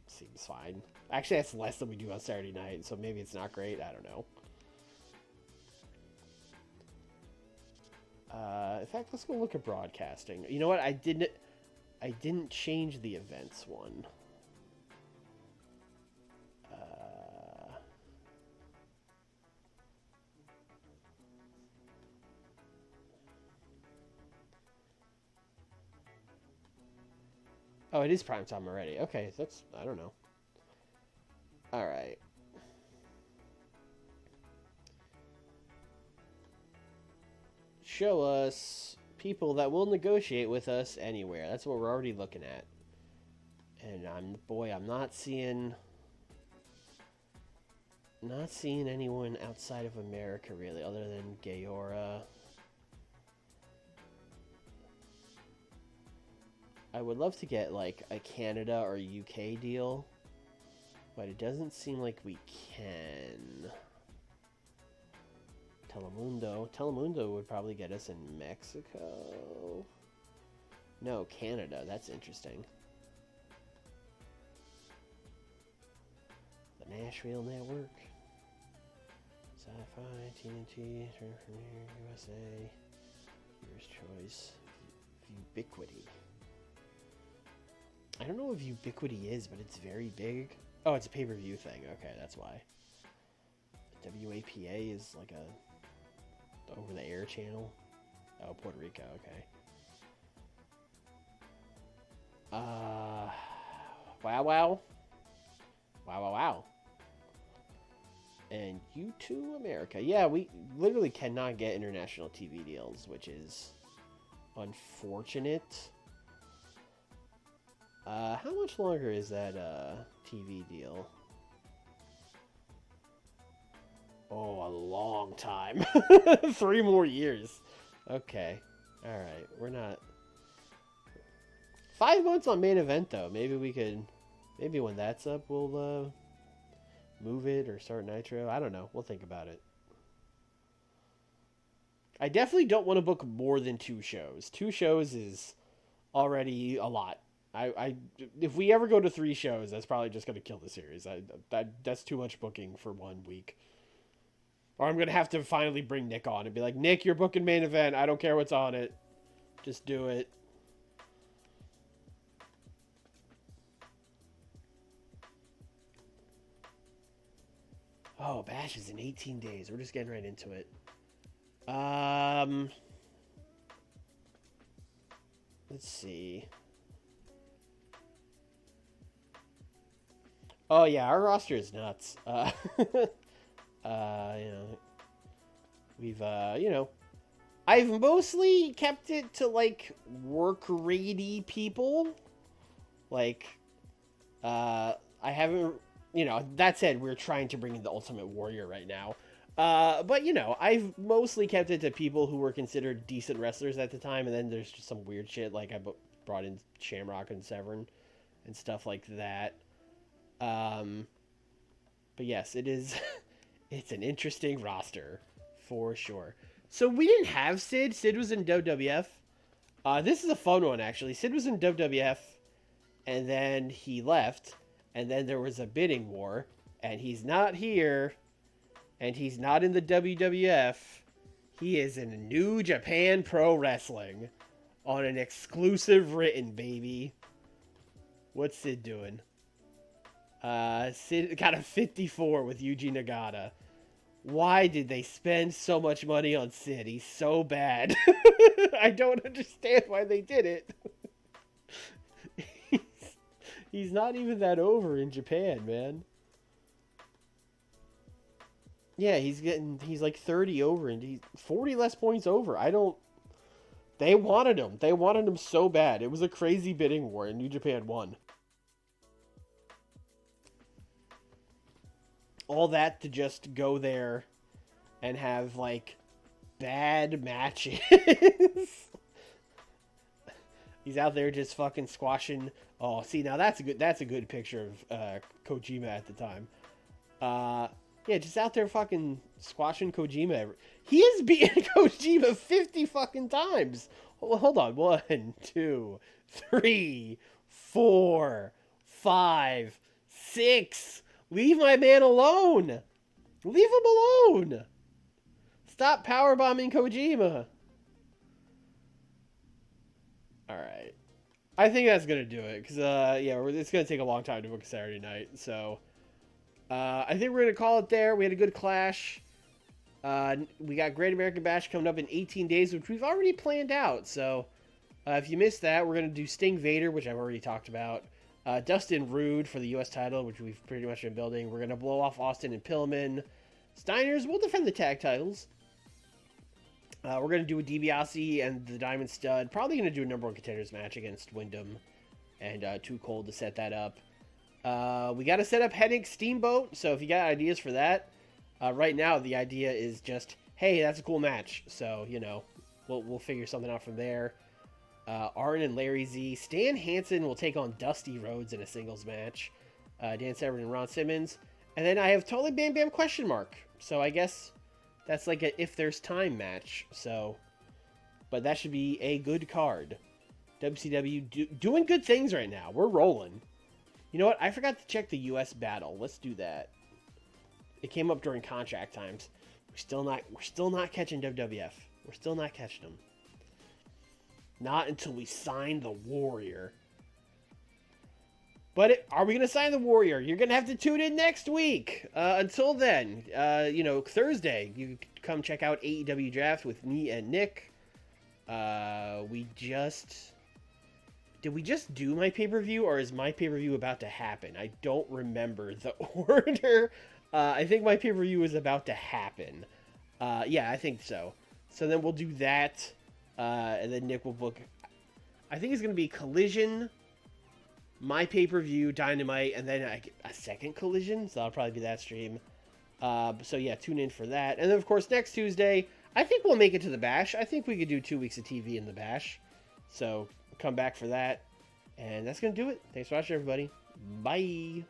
Speaker 1: Seems fine. Actually, that's less than we do on Saturday night, so maybe it's not great. I don't know. In fact, let's go look at broadcasting. You know what? I didn't change the events one. Oh, it is prime time already. Okay, that's... I don't know. Alright. Show us people that will negotiate with us anywhere. That's what we're already looking at. And I'm not seeing... Not seeing anyone outside of America, really, other than Gaora. I would love to get, like, a Canada or UK deal, but it doesn't seem like we can. Telemundo. Telemundo would probably get us in Mexico. No, Canada. That's interesting. The Nashville Network. Sci-Fi, TNT, Turn Premiere, USA, Viewer's Choice, Ubiquity. I don't know what Ubiquity is, but it's very big. Oh, it's a pay-per-view thing. Okay, that's why. WAPA is like a over-the-air channel. Oh, Puerto Rico. Okay. Wow, wow. Wow, wow, wow. And U2 America. Yeah, we literally cannot get international TV deals, which is unfortunate. How much longer is that TV deal? Oh, a long time. 3 more years. Okay. Alright, we're not... 5 months on main event, though. Maybe we could... Maybe when that's up, we'll move it or start Nitro. I don't know. We'll think about it. I definitely don't want to book more than 2 shows. 2 shows is already a lot. If we ever go to 3 shows, that's probably just going to kill the series. That's too much booking for 1 week. Or I'm going to have to finally bring Nick on and be like, Nick, you're booking main event. I don't care what's on it. Just do it. Oh, Bash is in 18 days. We're just getting right into it. Let's see. Oh, yeah, our roster is nuts. You know, we've, you know, I've mostly kept it to, like, work-ratey people. Like, I haven't, you know, that said, we're trying to bring in the Ultimate Warrior right now. But, you know, I've mostly kept it to people who were considered decent wrestlers at the time, and then there's just some weird shit, like I brought in Shamrock and Severn and stuff like that. But yes, it is... It's an interesting roster, for sure. So we didn't have Sid. Sid was in WWF. This is a fun one, actually. Sid was in WWF, and then he left, and then there was a bidding war, and he's not here, and he's not in the WWF. He is in New Japan Pro Wrestling on an exclusive written, baby. What's Sid doing? Sid got a 54 with Yuji Nagata. Why did they spend so much money on Sid? He's so bad. I don't understand why they did it. He's not even that over in Japan, man. Yeah, he's like 30 over and he's 40 less points over. They wanted him. They wanted him so bad. It was a crazy bidding war and New Japan won. All that to just go there and have, like, bad matches. He's out there just fucking squashing. Oh, see, now that's a good picture of Kojima at the time. Yeah, just out there fucking squashing Kojima. He has beaten Kojima 50 fucking times. Hold on. 1, 2, 3, 4, 5, 6. Leave my man alone. Leave him alone. Stop powerbombing Kojima. Alright. I think that's going to do it. Because, yeah, it's going to take a long time to book a Saturday night. So, I think we're going to call it there. We had a good clash. We got Great American Bash coming up in 18 days, which we've already planned out. So, if you missed that, we're going to do Sting Vader, which I've already talked about. Dustin Rude for the U.S. title, which we've pretty much been building. We're going to blow off Austin and Pillman. Steiners will defend the tag titles. We're going to do a DiBiase and the Diamond Stud. Probably going to do a number 1 contenders match against Wyndham and Too Cold to set that up. We got to set up Hennig Steamboat, so if you got ideas for that, right now the idea is just, hey, that's a cool match. So, you know, we'll figure something out from there. Arn and Larry Z. Stan Hansen will take on Dusty Rhodes in a singles match. Dan Severn and Ron Simmons. And then I have Totally Bam Bam question mark. So I guess that's like a if there's time match. So, but that should be a good card WCW doing good things right now. We're rolling. You know what? I forgot to check the U.S. battle. Let's do that. It came up during contract times. We're still not catching WWF. We're still not catching them. Not until we sign the Warrior. But are we going to sign the Warrior? You're going to have to tune in next week. Until then, Thursday, you can come check out AEW Draft with me and Nick. Did we just do my pay-per-view, or is my pay-per-view about to happen? I don't remember the order. I think my pay-per-view is about to happen. Yeah, I think so. So then we'll do that, and then Nick will book. I think it's going to be Collision, my pay-per-view, Dynamite, and then a second Collision, so that'll probably be that stream. So yeah, tune in for that. And then, of course, next Tuesday, I think we'll make it to the Bash. I think we could do 2 weeks of TV in the Bash. So come back for that. And that's going to do it. Thanks for watching, everybody. Bye.